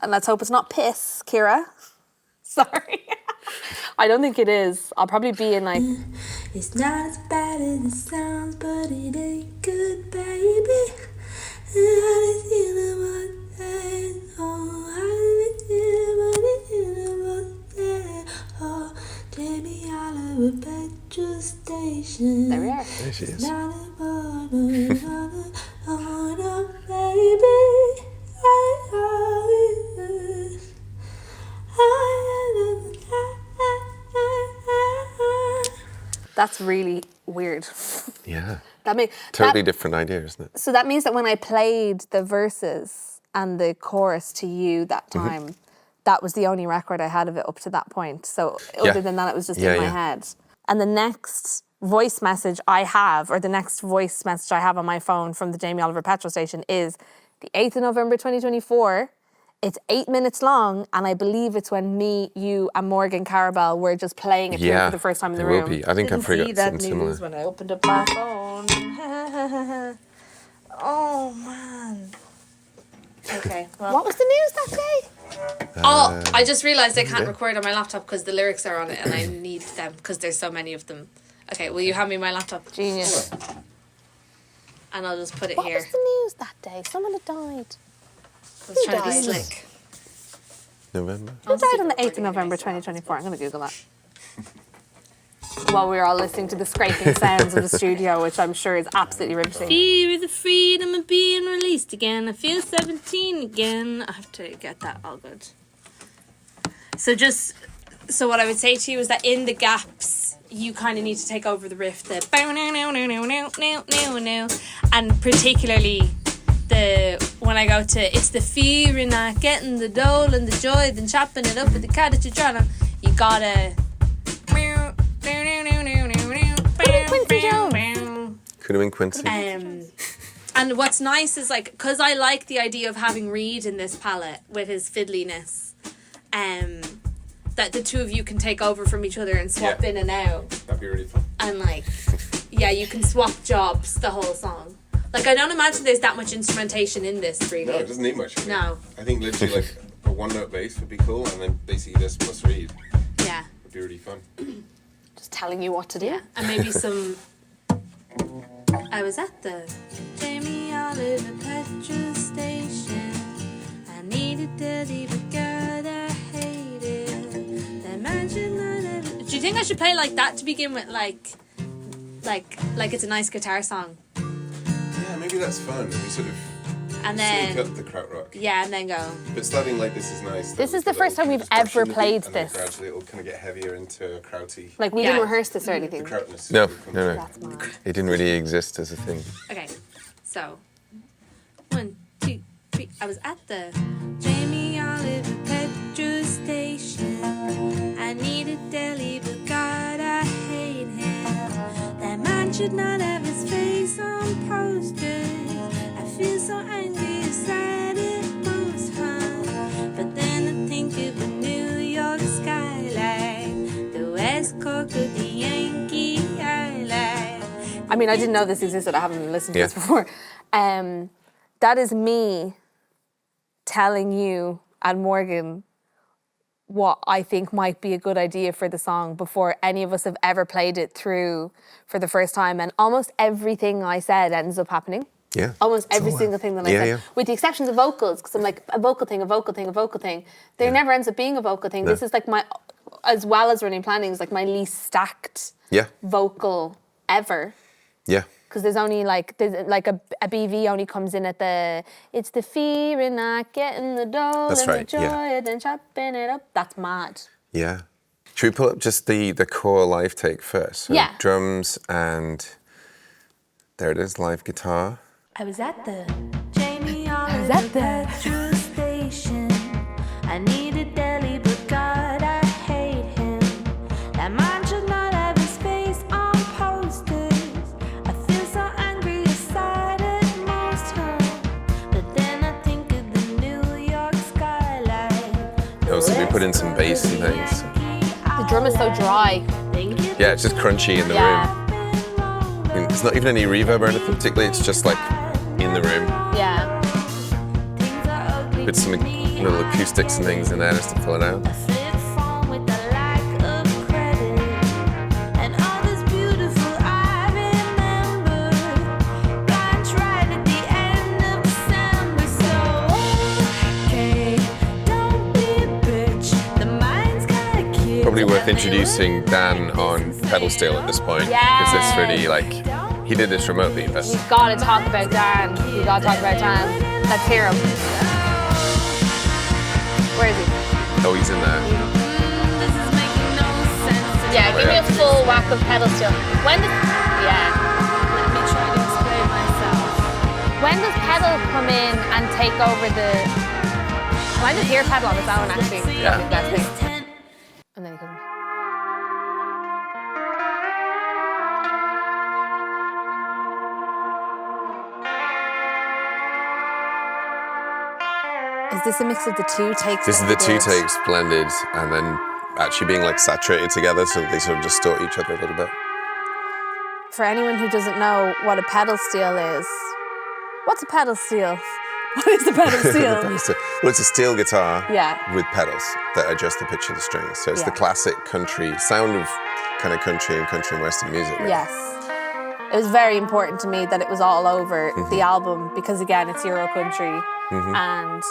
And let's hope it's not piss, Kira. Sorry. I don't think it is. I'll probably be in like... It's not as bad as it sounds, but it ain't good, baby. Jamie Oliver Petrol Station. There we are. There she is. That's really weird. Yeah. That Totally different idea, isn't it? So that means that when I played the verses and the chorus to you that time, that was the only record I had of it up to that point. So other than that, it was just in my head. And the next voice message I have, or the next voice message I have on my phone from the Jamie Oliver Petrol Station is the 8th of November 2024. It's 8 minutes long, and I believe it's when me, you, and Morgan Carabelle were just playing it through for the first time in the room. Will be. I think I forgot something similar. When I opened up my phone. Oh man. Okay. Well. What was the news that day? I just realised I can't record on my laptop because the lyrics are on it, and I need them because there's so many of them. Okay, will you hand me my laptop? Genius. And I'll just put it What here. was the news that day? Someone had died. I was trying to be slick. November? Who died on the 8th of November 2024? I'm going to Google that. While we're all listening to the scraping sounds of the studio, which I'm sure is absolutely riveting. Fear is the freedom of being released again. I feel 17 again. I have to get that all good. So what I would say to you is that in the gaps, you kind of need to take over the riff, the bow now now now now now now now now, and particularly when I go to it's the fear in not getting the dole and the joy, then chopping it up with the cottage trying, you gotta. Could have been Quincy. And what's nice is like, because I like the idea of having Reed in this palette with his fiddliness, that the two of you can take over from each other and swap in and out. That'd be really fun. And like, you can swap jobs the whole song. Like, I don't imagine there's that much instrumentation in this, really. No, it doesn't need much. No. I think literally like a one-note bass would be cool, and then basically this plus Reed. Yeah. Would be really fun. Just telling you what to do. Yeah. And maybe some... I was at the Jamie Oliver Petrol Station. I needed to leave a girl I hated. The mansion do you think I should play like that to begin with? Like it's a nice guitar song. Yeah, maybe that's fun. And we sort of and then sync up the krautrock. Yeah, and then go. But starting like this is nice. This is the first time we've ever played this. And gradually it'll kind of get heavier into krauty. Like we didn't rehearse this or anything. The krautness. No. That's mad. It didn't really exist as a thing. Okay, so 1, 2, 3. I was at the Jamie Oliver Petrol Station. I needed deli, but God, I hate him. That man should not have his face on posters. I feel so angry inside it most hard. But then I think of the New York skyline, the West Cork of the Yankee Island. I mean, I didn't know this existed. I haven't listened to this before. That is me telling you and Morgan what I think might be a good idea for the song before any of us have ever played it through for the first time. And almost everything I said ends up happening. Yeah. Almost every single thing that I said. Yeah. With the exceptions of vocals, because I'm like, a vocal thing. There never ends up being a vocal thing. No. This is like my, as well as running planning, is like my least stacked vocal ever. Yeah. Because there's a BV only comes in at the, it's the fear in not getting the dole and the joy, then chopping it up. That's mad. Yeah. Should we pull up just the core live take first? So drums and there it is, live guitar. I was at the Jamie Oliver Petrol Station. I needed deli, but God, I hate him. That man should not have his face on posters. I feel so angry inside at most home. But then I think of the New York skyline. Also, we put in some bass and things. The drum is so dry. Yeah, it's just crunchy in the room. And there's not even any reverb or anything particularly, it's just like in the room. Yeah. With some little acoustics and things in there just to fill it out. Probably worth introducing Dan on pedal steel at this point, because this really, like, he did this remotely, but... We've got to talk about Dan. Let's hear him. Where is he? Oh, he's in there. Yeah, give me a full whack of pedal steel. Yeah. Let me try to explain myself. When does pedal come in and take over the... I just hear pedal on its own, actually. Yeah. Probably the best thing. And then he comes... Is this a mix of the two takes? This is the two takes blended and then actually being like saturated together so that they sort of distort each other a little bit. For anyone who doesn't know what a pedal steel is, what's a pedal steel? What is a pedal steel? Well, it's a steel guitar Yeah. with pedals that adjust the pitch of the strings. So it's the Yeah. classic country sound of kind of country and western music. Really. Yes. It was very important to me that it was all over the album because, again, it's Euro country. And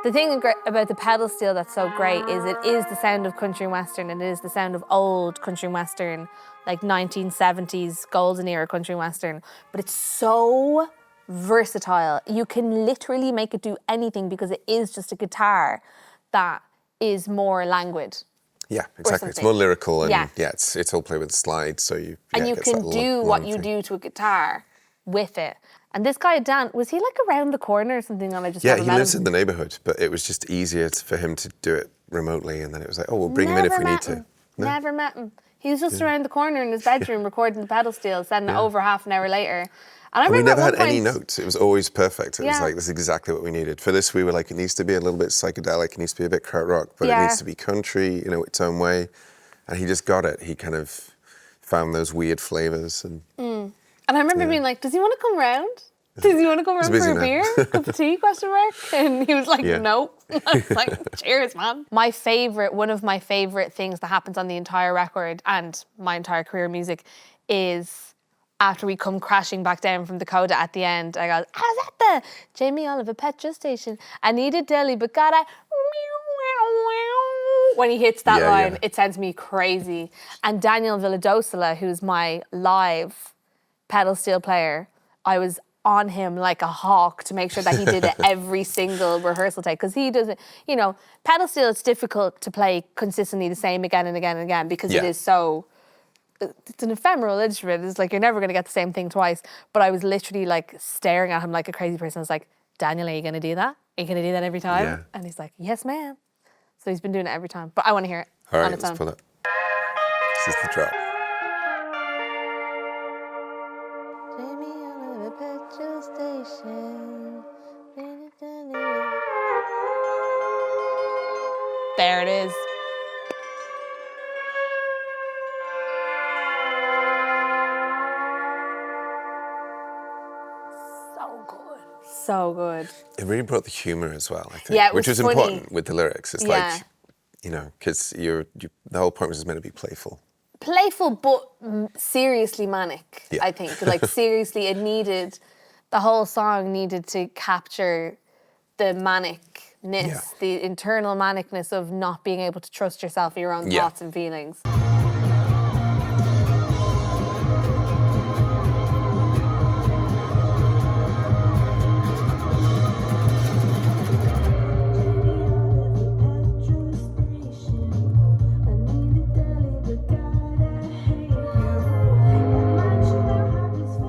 the thing about the pedal steel that's so great is it is the sound of country and western, and it is the sound of old country and western, like 1970s golden era country and western. But it's so versatile. You can literally make it do anything because it is just a guitar that is more languid. Yeah, exactly. It's something. more lyrical and Yeah. it's all played with slides, so you And you gets can that do long what you thing. do to a guitar with it. And this guy, Dan, was he like around the corner or something? And I just Yeah, never he met lives him? in the neighborhood, but it was just easier for him to do it remotely, and then it was like, oh, we'll bring him in if we need to. No? Never met him. He was just around the corner in his bedroom recording the pedal steel, sending it over half an hour later. And I And we remember never at had one any point, notes. It was always perfect. It was Yeah. like, this is exactly what we needed. For this, we were like, it needs to be a little bit psychedelic. It needs to be a bit krautrock, but it Yeah. needs to be country, its own way. And he just got it. He kind of found those weird flavors. And and I remember being like, does he want to come round? Does he want to come round busy for a now. beer? Cup of tea, question mark? And he was like, Yeah. nope. I was like, cheers, man. One of my favorite things that happens on the entire record and my entire career in music is after we come crashing back down from the coda at the end, I go, I was at the Jamie Oliver Petrol Station. I needed deli, but God, when he hits that Yeah, line, yeah. it sends me crazy. And Daniel Villadosula, who's my live pedal steel player, I was on him like a hawk to make sure that he did it every single rehearsal take, because he does it, pedal steel, it's difficult to play consistently the same again and again and again because it Yeah. is so, it's an ephemeral instrument. It's like you're never going to get the same thing twice. But I was literally like staring at him like a crazy person. I was like, Daniel, are you going to do that? Are you going to do that every time? Yeah. And he's like, yes, ma'am. So he's been doing it every time. But I want to hear it all on right, its let's own. pull it. This is the drop. Jamie Oliver Petrol Station. There it is. So good. So good. It really brought the humor as well, I think. Yeah, it which was was funny. important with the lyrics. It's Yeah. like, because the whole point was just meant to be playful. Playful, but seriously manic, Yeah. I think. Like, seriously, the whole song needed to capture the manicness, Yeah. the internal manicness of not being able to trust yourself, your own Yeah. thoughts and feelings.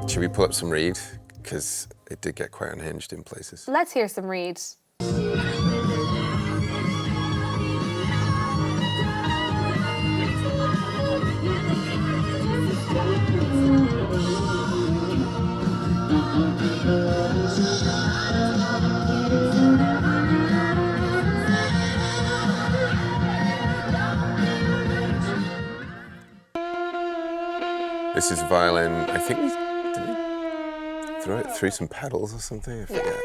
Should we pull up some Reed? Because it did get quite unhinged in places. Let's hear some Reed. This is violin. I think did we throw it through some pedals or something? I forget.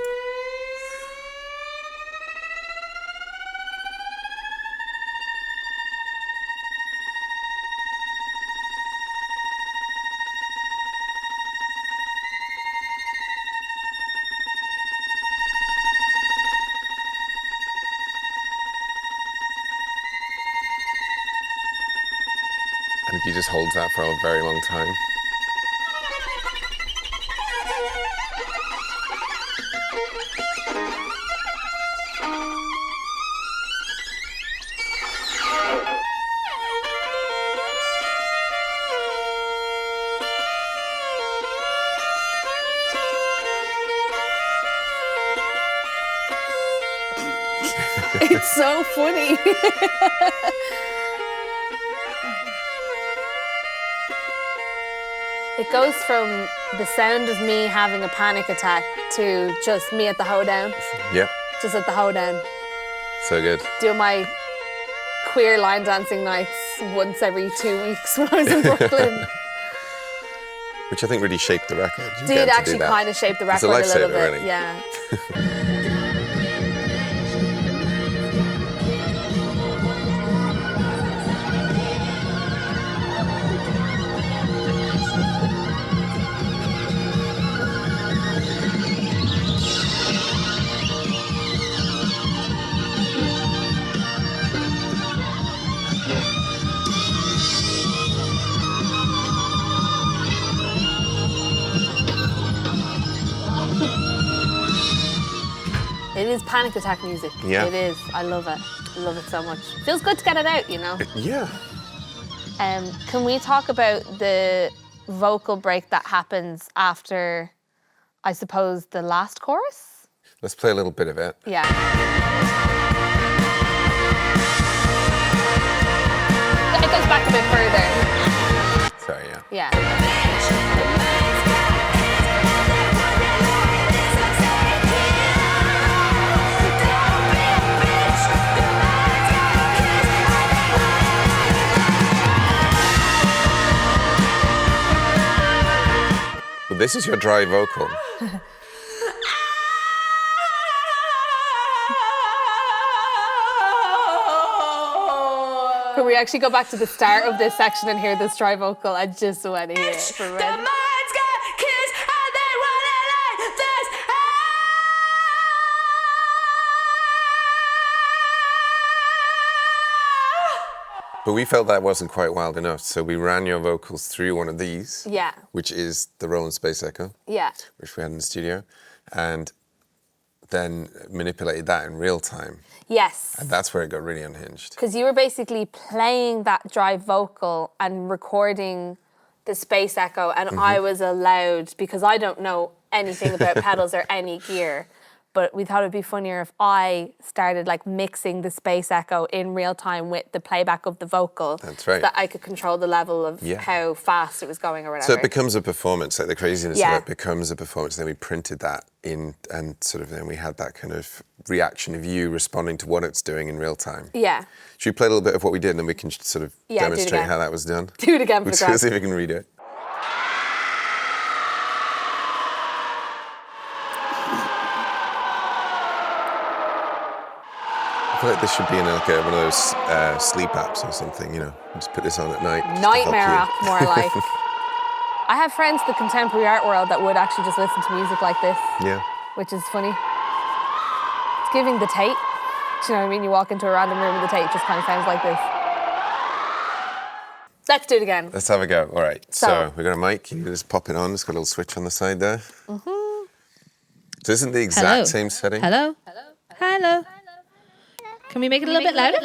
I think he just holds that for a very long time. It's so funny. It goes from the sound of me having a panic attack to just me at the hoedown. Yep. Just at the hoedown. So good. Doing my queer line dancing nights once every 2 weeks when I was in Brooklyn. Which I think really shaped the record. You Did actually kind of shape the record a little bit. Really. Yeah. It is panic attack music. Yeah. It is. I love it. I love it so much. Feels good to get it out, you know? Yeah. Can we talk about the vocal break that happens after, I suppose, the last chorus? Let's play a little bit of it. Yeah. It goes back a bit further. Sorry, yeah. Yeah. But this is your dry vocal. Can we actually go back to the start of this section and hear this dry vocal? I just want to hear it from Red. But we felt that wasn't quite wild enough, so we ran your vocals through one of these. Yeah. Which is the Roland Space Echo. Yeah. Which we had in the studio. And then manipulated that in real time. Yes. And that's where it got really unhinged. Because you were basically playing that dry vocal and recording the space echo, and I was allowed, because I don't know anything about pedals or any gear, but we thought it'd be funnier if I started like mixing the space echo in real time with the playback of the vocal. That's right. So that I could control the level of how fast it was going or whatever. So it becomes a performance, like the craziness Yeah. of it becomes a performance. Then we printed that in, and sort of then we had that kind of reaction of you responding to what it's doing in real time. Yeah. Should we play a little bit of what we did, and then we can sort of Yeah, do it demonstrate again. how that was done? Do it again for the Let's crowd. see if we can redo it. I feel like this should be in like one of those sleep apps or something, you know. Just put this on at night. just to help Nightmare you. app, more like. I have friends in the contemporary art world that would actually just listen to music like this, Yeah. which is funny. It's giving the Tate. Do you know what I mean? You walk into a random room and the Tate just kind of sounds like this. Let's do it again. Let's have a go. All right. So- So we've got a mic. You can just pop it on. It's got a little switch on the side there. So isn't the exact Hello. same setting? Hello? Hello? Can we make it a little bit louder?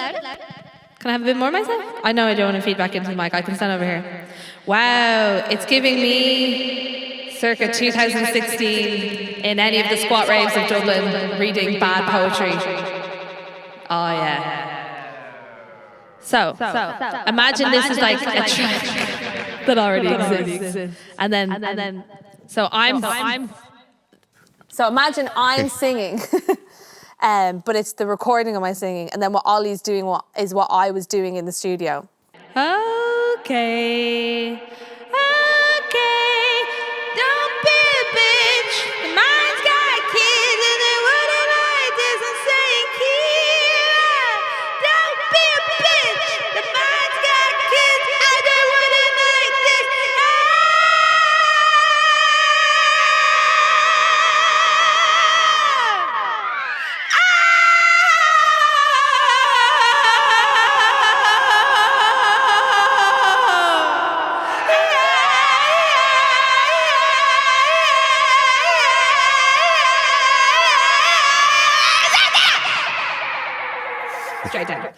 Can I have a bit more myself? I know I don't want to feed back into the mic. I can stand over here. Wow, it's giving me circa 2016 in any of the squat raves of Dublin reading bad poetry. Oh, yeah. So imagine this is like a track that already exists. And then, so I'm So imagine I'm singing, but it's the recording of my singing, and then what Ollie's doing is what I was doing in the studio. okay, don't be a bitch. The mind's got kids and they wouldn't like this. I'm saying, Kira, don't be a bitch. The mind's got kids and they wouldn't like this. Straight down.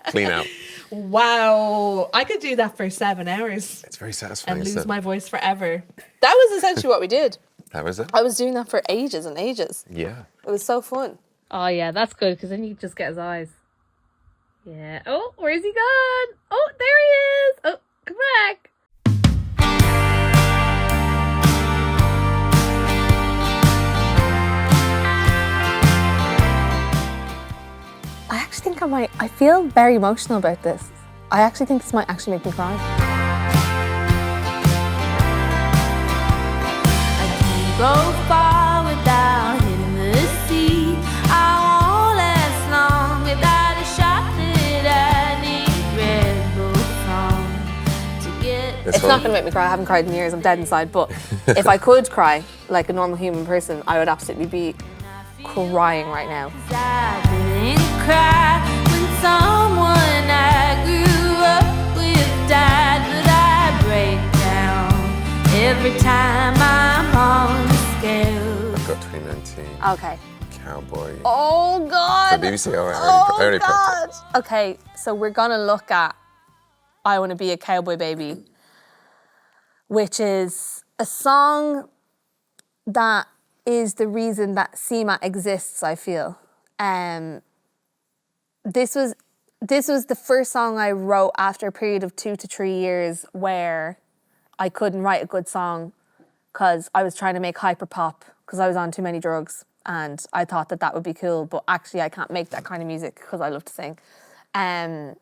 Clean out. Wow, I could do that for 7 hours It's very satisfying. and isn't lose it? my voice forever. That was essentially what we did. That was it? I was doing that for ages and ages. Yeah. It was so fun. Oh, yeah, that's good, because then you just get his eyes. Yeah. Oh, where's he gone? Oh, there he is. Oh, come back. I actually think I feel very emotional about this. I actually think this might actually make me cry. I can't go far without hitting the sea. I won't last long without a shot that I need Red Bull from to get. This It's not going to make me cry. I haven't cried in years. I'm dead inside. But if I could cry like a normal human person, I would absolutely be crying right now. I didn't cry when someone I grew up with died, but I break down every time I'm on the scale. I've got 2019. Okay. Cowboy. Oh God. The BBC. Oh, Oh I already God. picked it. Okay, so we're gonna look at "I Want to Be a Cowboy Baby," which is a song that is the reason that CMAT exists, I feel. This was the first song I wrote after a period of 2 to 3 years where I couldn't write a good song because I was trying to make hyperpop because I was on too many drugs and I thought that would be cool, but actually I can't make that kind of music because I love to sing. And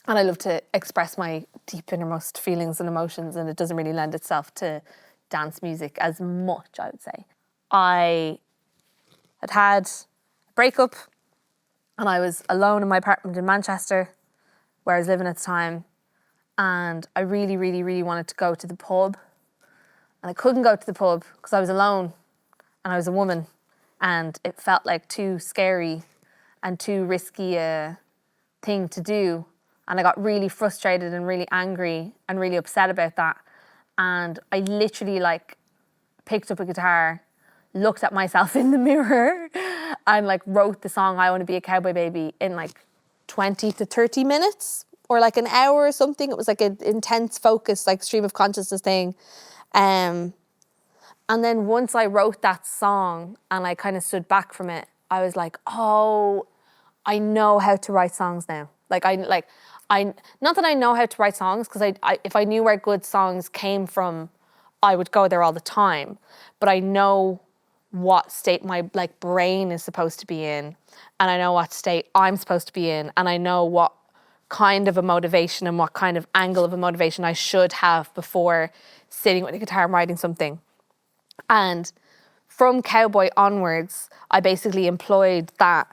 I love to express my deep innermost feelings and emotions, and it doesn't really lend itself to dance music as much, I would say. I had a breakup and I was alone in my apartment in Manchester where I was living at the time, and I really, really, really wanted to go to the pub, and I couldn't go to the pub because I was alone and I was a woman, and it felt like too scary and too risky a thing to do, and I got really frustrated and really angry and really upset about that, and I literally picked up a guitar, looked at myself in the mirror and wrote the song "I Want to Be a Cowboy Baby" in 20 to 30 minutes or an hour or something. It was an intense focus, stream of consciousness thing. And then once I wrote that song and I kind of stood back from it, I was like, oh, I know how to write songs now. Not that I know how to write songs, because I if I knew where good songs came from, I would go there all the time. But I know what state my brain is supposed to be in, and I know what state I'm supposed to be in, and I know what kind of a motivation and what kind of angle of a motivation I should have before sitting with a guitar and writing something. And from Cowboy onwards, I basically employed that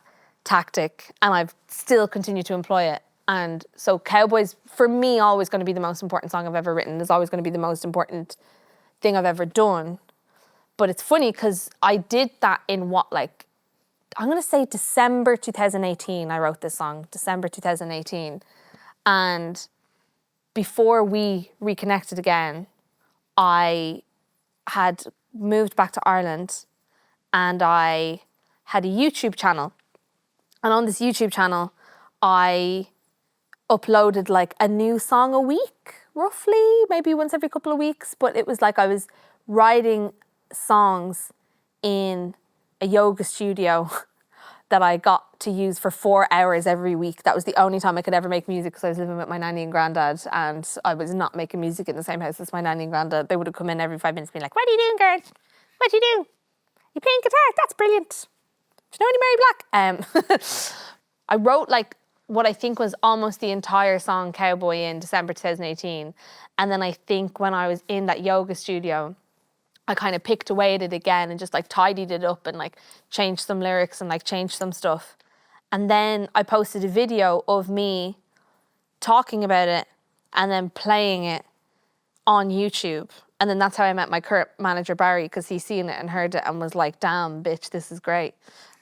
tactic, and I've still continued to employ it. And so Cowboy's, for me, always going to be the most important song I've ever written. It's always going to be the most important thing I've ever done. But it's funny because I did that in I'm going to say December 2018, I wrote this song, December 2018. And before we reconnected again, I had moved back to Ireland and I had a YouTube channel. And on this YouTube channel, I uploaded a new song a week, roughly, maybe once every couple of weeks. But it was I was writing songs in a yoga studio that I got to use for 4 hours every week. That was the only time I could ever make music because I was living with my nanny and granddad, and I was not making music in the same house as my nanny and granddad. They would have come in every 5 minutes being like, "What are you doing, girl? What do you do? You playing guitar? That's brilliant. Do you know any Mary Black?" I wrote what I think was almost the entire song Cowboy in December 2018. And then I think when I was in that yoga studio, I kind of picked away at it again and just tidied it up and changed some lyrics and changed some stuff. And then I posted a video of me talking about it and then playing it on YouTube. And then that's how I met my current manager, Barry, because he seen it and heard it and was like, "Damn, bitch, this is great."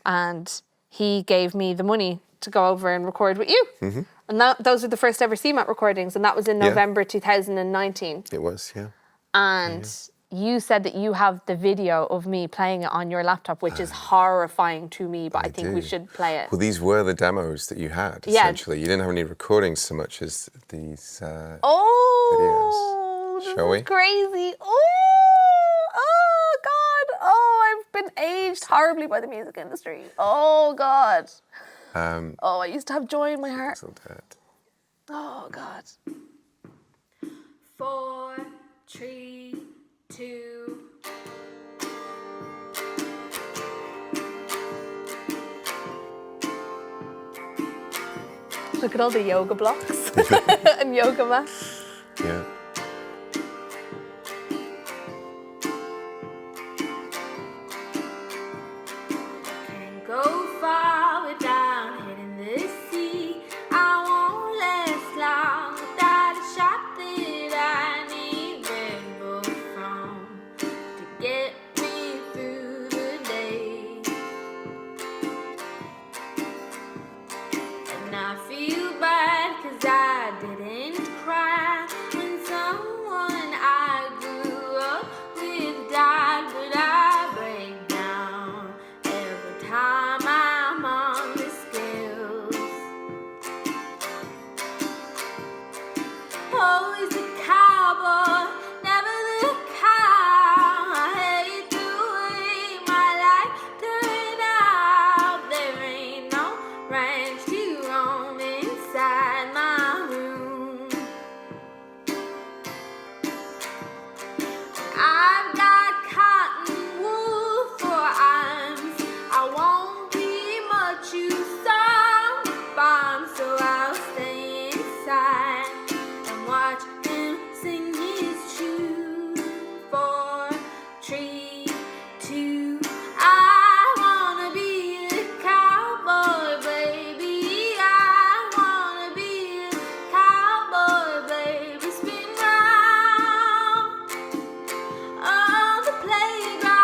And he gave me the money to go over and record with you. Mm-hmm. And those were the first ever CMAT recordings, and that was in November 2019. It was, yeah. And you said that you have the video of me playing it on your laptop, which is horrifying to me, but I think we should play it. Well, these were the demos that you had, essentially. You didn't have any recordings so much as these videos. This Shall we? is crazy. Oh, God. Oh, I'm been aged horribly by the music industry. Oh, God. I used to have joy in my heart. So dead. Oh, God. 4, 3, 2. Look at all the yoga blocks and yoga mats. Yeah. Can't go far without hitting the sea. I won't last long without a shot that I need Red Bull from to get me through the day. And I feel bad 'cause I didn't cry when someone I grew up with died, but I break down every time I'm on the scales. Always a cowboy, never the cow. I hate the way my life turned out. There ain't no ranch to roam inside my room. I've got cotton wool for arms. I won't be much use on the farm, so I'll stay inside and watch him sing his tune. 4, 3, 2. I wanna be a cowboy, baby. I wanna be a cowboy, baby. Spin round on the playground.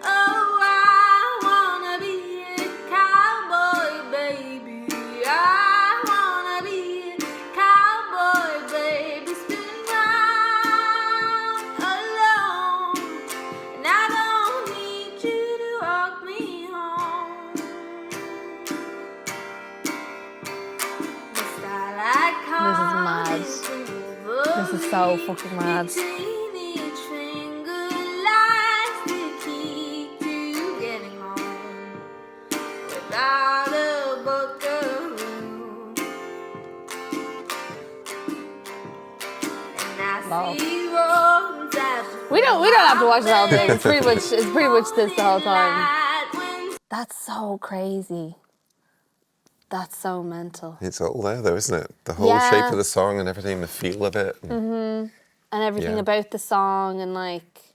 Oh, I wanna be a cowboy, baby. I wanna be a cowboy, baby. Spin round alone, and I don't need you to walk me home. Must I like This is mad. This is so fucking mad. between each finger lies the key to getting home without a buckaroo. And I Wow. see roads after We don't have to watch it all day. It's pretty much this the whole time. That's so crazy. That's so mental. It's all there though, isn't it? The whole Yeah. shape of the song and everything, the feel of it. And And everything Yeah. about the song and like,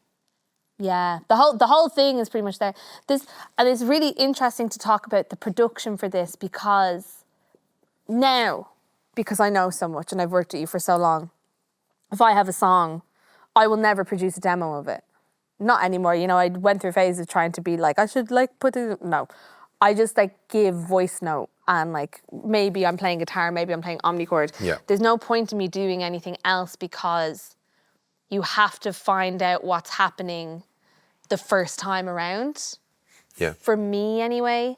yeah, the whole thing is pretty much there. And it's really interesting to talk about the production for this because I know so much and I've worked with you for so long, if I have a song, I will never produce a demo of it. Not anymore. You know, I went through a phase of trying to be like, I should like put it, no. I just like give voice note and like maybe I'm playing guitar, maybe I'm playing omnichord. Yeah. There's no point in me doing anything else because you have to find out what's happening the first time around. Yeah. For me anyway.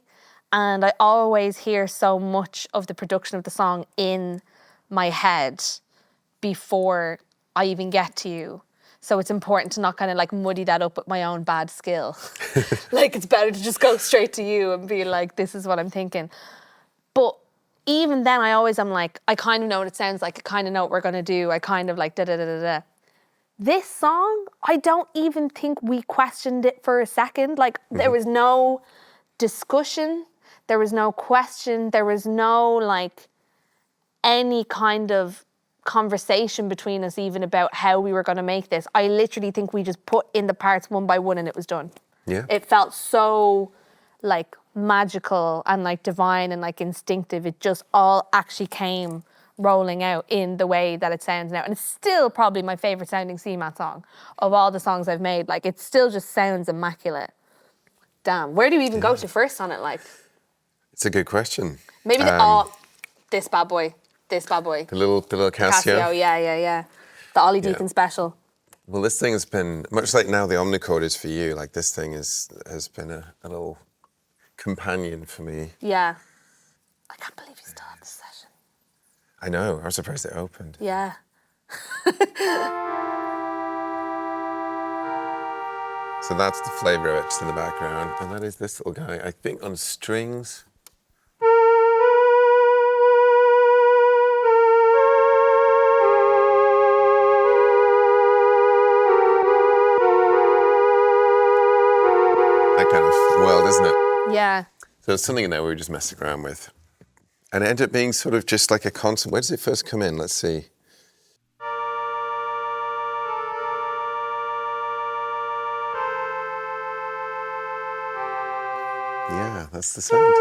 And I always hear so much of the production of the song in my head before I even get to you. So it's important to not kind of like muddy that up with my own bad skill. Like it's better to just go straight to you and be like, this is what I'm thinking. But even then I'm like, I kind of know what it sounds like. I kind of know what we're going to do. I kind of like da-da-da-da-da. This song, I don't even think we questioned it for a second. Like there was no discussion. There was no question. There was no like any kind of conversation between us even about how we were going to make this. I literally think we just put in the parts one by one and it was done. Yeah. It felt so like magical and like divine and like instinctive. It just all actually came rolling out in the way that it sounds now. And it's still probably my favourite sounding CMAT song of all the songs I've made. Like it still just sounds immaculate. Damn, where do we even go to first on it? Like, It's a good question. maybe this bad boy. The little Casio. Yeah. The Oli Deakin special. Well, this thing has been, much like now the omnichord is for you, like this thing has been a little companion for me. Yeah. I can't believe you still had this session. I know, I was surprised it opened. Yeah. So that's the flavour of it just in the background. And that is this little guy, I think on strings. That kind of world, isn't it? Yeah. So there's something in there we were just messing around with. And it ended up being sort of just like a constant. Where does it first come in? Let's see. Yeah, that's the sound.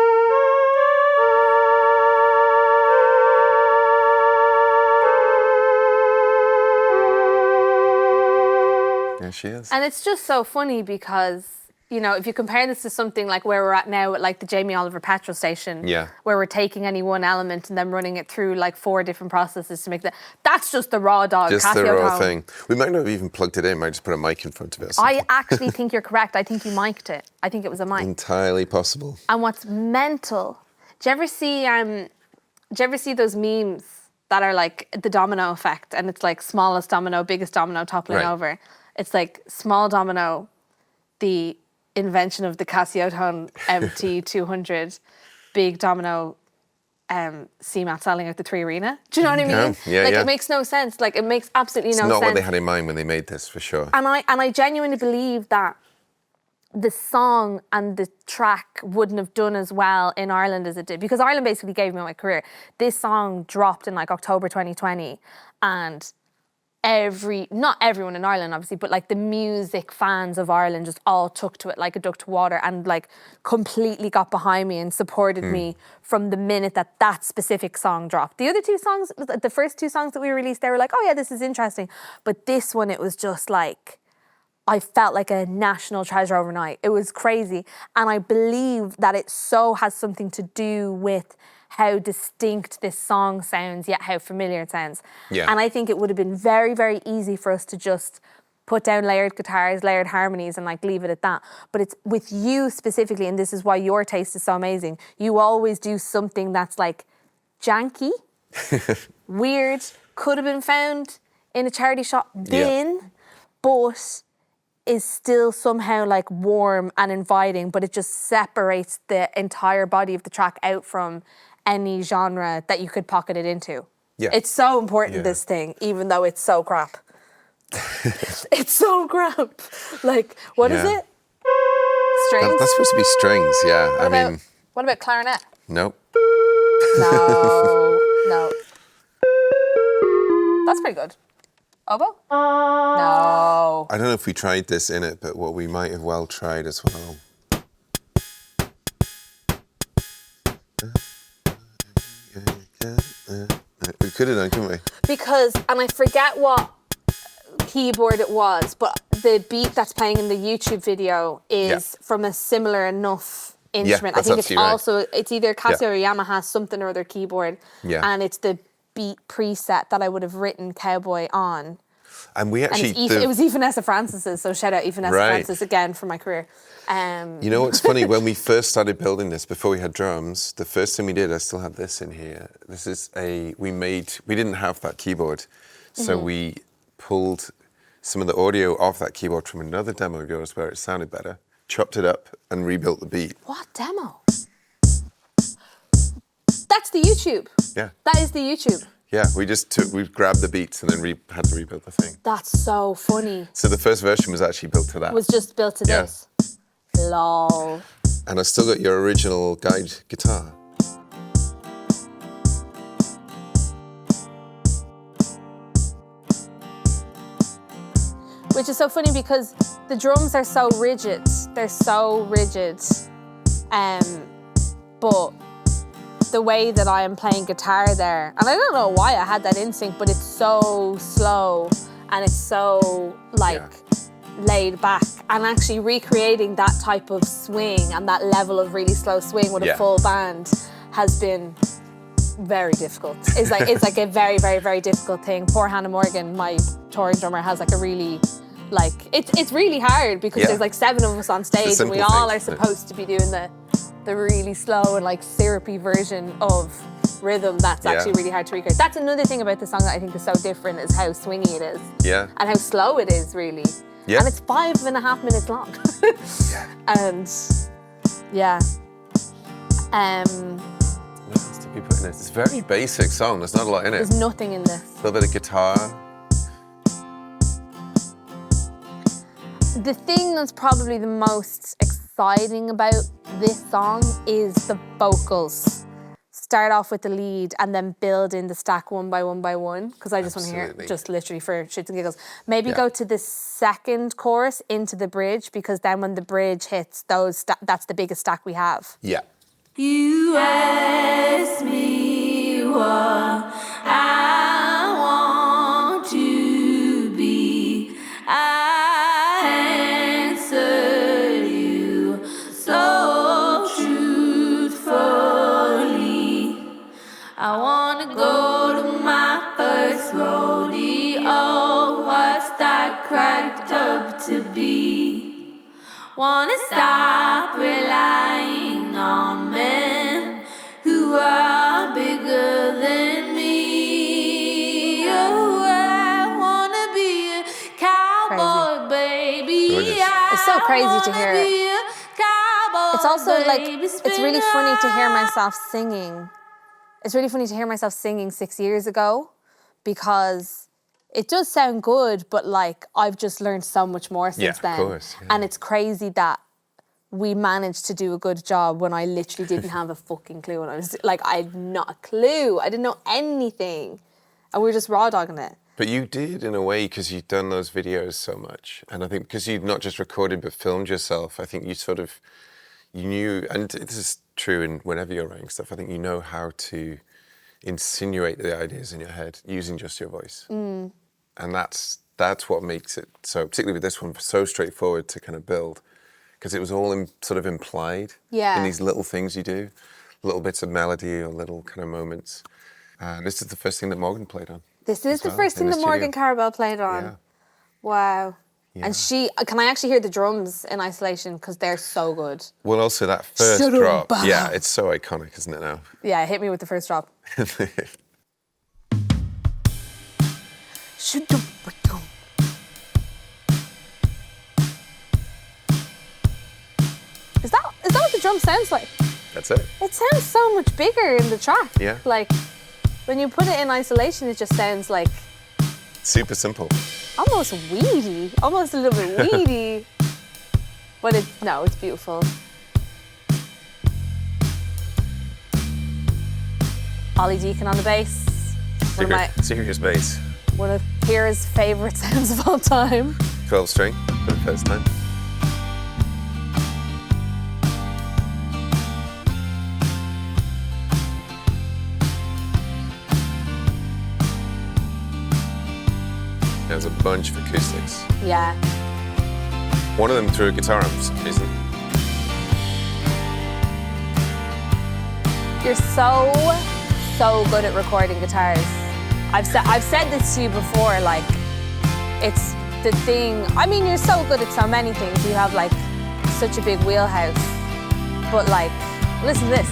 There she is. And it's just so funny because, you know, if you compare this to something like where we're at now, like the Jamie Oliver Petrol Station, where we're taking any one element and then running it through like 4 different processes to make that's just the raw dog. Just the raw thing. We might not have even plugged it in, might just put a mic in front of it. I actually think you're correct. I think you mic'd it. I think it was a mic. Entirely possible. And what's mental, do you ever see those memes that are like the domino effect and it's like smallest domino, biggest domino toppling over? It's like small domino, the invention of the Casio MT200, big domino, CMAT selling out the 3 Arena. Do you know what I mean? It makes no sense. Like, it makes absolutely no sense. It's not what they had in mind when they made this, for sure. And I genuinely believe that the song and the track wouldn't have done as well in Ireland as it did, because Ireland basically gave me my career. This song dropped in like October 2020, and not everyone in Ireland obviously, but like the music fans of Ireland just all took to it like a duck to water and like completely got behind me and supported me from the minute that specific song dropped. The other 2 songs, the first 2 songs that we released, they were like, oh yeah, this is interesting. But this one, it was just like, I felt like a national treasure overnight. It was crazy. And I believe that it so has something to do with how distinct this song sounds, yet how familiar it sounds. Yeah. And I think it would have been very, very easy for us to just put down layered guitars, layered harmonies, and like leave it at that. But it's with you specifically, and this is why your taste is so amazing, you always do something that's like janky, weird, could have been found in a charity shop bin, but is still somehow like warm and inviting, but it just separates the entire body of the track out from any genre that you could pocket it into. Yeah. It's so important, this thing, even though it's so crap. It's so crap. Like, what is it? Strings? That's supposed to be strings, yeah. What about clarinet? Nope. No. That's pretty good. Oboe? No. I don't know if we tried this in it, but what we might have well tried as well. We could have done, couldn't we? Because, and I forget what keyboard it was, but the beat that's playing in the YouTube video is from a similar enough instrument. I think it's also, it's either Casio or Yamaha, something or other keyboard. Yeah. And it's the beat preset that I would have written Cowboy on. And we actually... And it was Vanessa Francis's, so shout out Vanessa Francis again for my career. You know what's funny? When we first started building this, before we had drums, the first thing we did, I still have this in here. This is we didn't have that keyboard. So we pulled some of the audio off that keyboard from another demo of yours where it sounded better, chopped it up and rebuilt the beat. What demo? That's the YouTube. Yeah. That is the YouTube. Yeah, we grabbed the beats and then had to rebuild the thing. That's so funny. So the first version was actually built to that. Was just built to this. Lol. And I still got your original guide guitar. Which is so funny because the drums are so rigid. They're so rigid. But the way that I am playing guitar there, and I don't know why I had that instinct, but it's so slow and it's so laid back, and actually recreating that type of swing and that level of really slow swing with a full band has been very difficult. It's like a very, very, very difficult thing. Poor Hannah Morgan, my touring drummer, has like a really it's really hard because there's like 7 of us on stage and we all are supposed to be doing the really slow and like syrupy version of rhythm that's actually really hard to recreate. That's another thing about the song that I think is so different, is how swingy it is. Yeah. And how slow it is, really. Yeah. And it's 5.5 minutes long. And yeah. What else did we put in it? It's a very basic song. There's not a lot in it. There's nothing in this. A little bit of guitar. The thing that's probably the most exciting about this song is the vocals. Start off with the lead and then build in the stack one by one by one, because I just want to hear it, just literally for shits and giggles. Maybe go to the second chorus into the bridge, because then when the bridge hits, that's the biggest stack we have. Yeah. You ask me what I want to be. I answer you so truthfully. I wanna go to my first rodeo. What's that cracked up to be? Wanna stop relying on men who are bigger than me. Oh, I wanna be a cowboy, baby. It's so crazy to hear it. It's also like, it's really funny to hear myself singing. It's really funny to hear myself singing 6 years ago, because it does sound good, but like I've just learned so much more since then. Of course. Yeah. And it's crazy that we managed to do a good job when I literally didn't have a fucking clue. And I was like, I had not a clue. I didn't know anything. And we were just raw dogging it. But you did, in a way, because you'd done those videos so much. And I think because you'd not just recorded but filmed yourself, I think you knew, and this is true in whenever you're writing stuff, I think you know how to insinuate the ideas in your head using just your voice. And that's what makes it so, particularly with this one, so straightforward to kind of build, because it was all sort of implied in these little things you do, little bits of melody or little kind of moments. And this is the first thing that Morgan played on. This is the first thing that Morgan Carabell played on. Yeah. Wow. Yeah. And can I actually hear the drums in isolation, because they're so good. Well, also that first drop, yeah, it's so iconic, isn't it now? Yeah, hit me with the first drop. Is that what the drum sounds like? That's it. It sounds so much bigger in the track. Yeah. Like, when you put it in isolation, it just sounds like... Super simple. Almost weedy. Almost a little bit weedy. But it's beautiful. Oli Deakin on the bass. Serious bass. One of Kira's favourite sounds of all time. 12 string for the first time. There's a bunch of acoustics. Yeah. One of them threw a guitar amp for some reason. You're so good at recording guitars. I've said this to you before, like, it's the thing. I mean, you're so good at so many things. You have like such a big wheelhouse. But like, listen to this.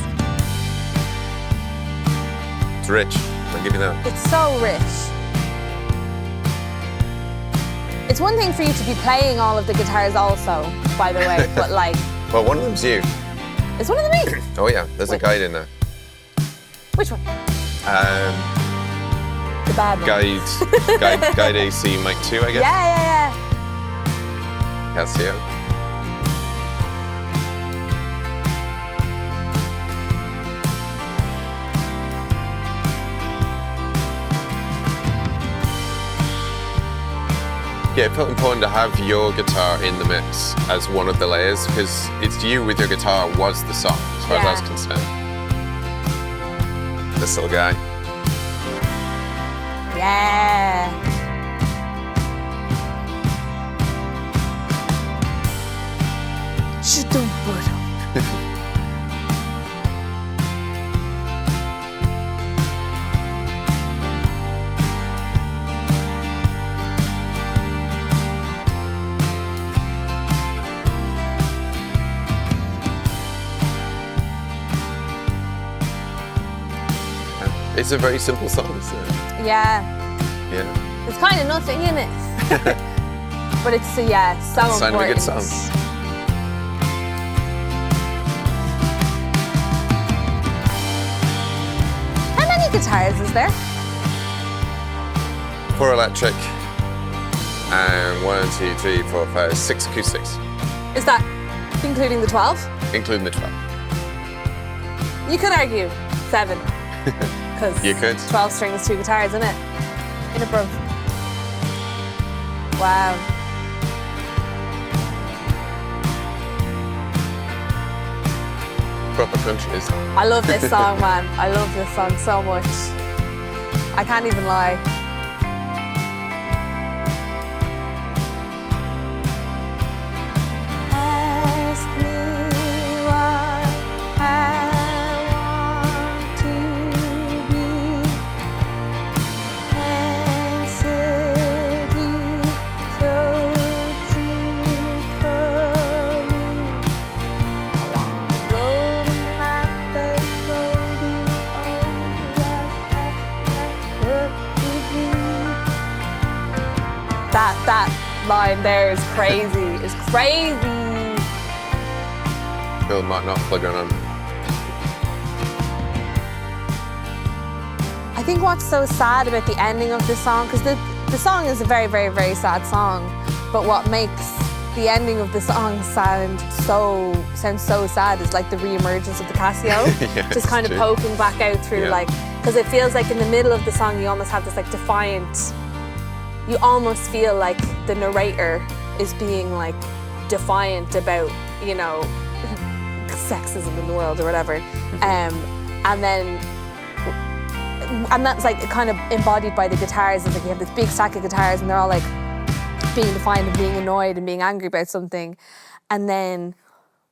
It's rich, I'll give you that. It's so rich. It's one thing for you to be playing all of the guitars also, by the way, but like... Well, one of them's you. Is one of them me? Oh yeah, there's a guide in there. Which one? The bad one. Guide AC mic 2, I guess. Yeah. That's you. Yeah, it felt important to have your guitar in the mix as one of the layers, because it's you with your guitar was the song, as far as I was concerned. This little guy. Yeah. It's a very simple song, isn't it? Yeah. Yeah. There's kind of nothing in it. But it's so important. Sign of a good song. How many guitars is there? 4 electric, and 1, 2, 3, 4, 5, 6 acoustics, Is that including the 12? including the 12. You could argue 7. Because You could. 12 strings, 2 guitars, isn't it? In a bruv. Wow. Proper country is. I love this song, man. I love this song so much. I can't even lie. Ask me what I want to be. Answered you so truthfully. Golden light that floating over That line there is crazy. It's crazy. Bill might not plug on. I think what's so sad about the ending of this song, because the song is a very, very, very sad song, but what makes the ending of the song sound so sad is like the re-emergence of the Casio, Yeah, just kind of true. poking back out through Yeah. because it feels like in the middle of the song you almost have this like defiant, you almost feel like the narrator is being like defiant about, sexism in the world or whatever. And that's like kind of embodied by the guitars. It's like you have this big stack of guitars and they're all like being defiant and being annoyed and being angry about something. And then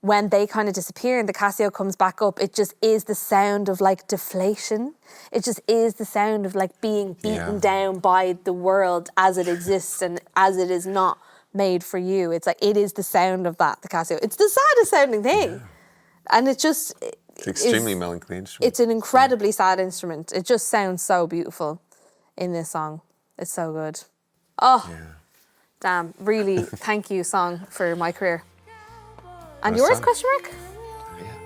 when they kind of disappear and the Casio comes back up, it just is the sound of like deflation. It just is the sound of like being beaten down by the world as it exists and as it is not made for you. It's like, it is the sound of that, the Casio. It's the saddest sounding thing. Yeah. And it just... It's extremely melancholy instrument. It's an incredibly sad instrument. It just sounds so beautiful in this song. It's so good. Oh, damn. Really, thank you, song, for my career. And yours, question mark?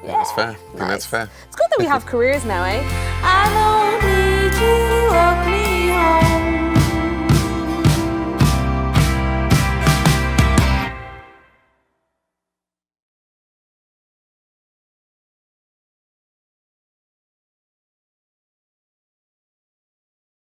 Yeah, that's fair. I think that's fair. It's good that we have careers now, eh? I don't need you to walk me home.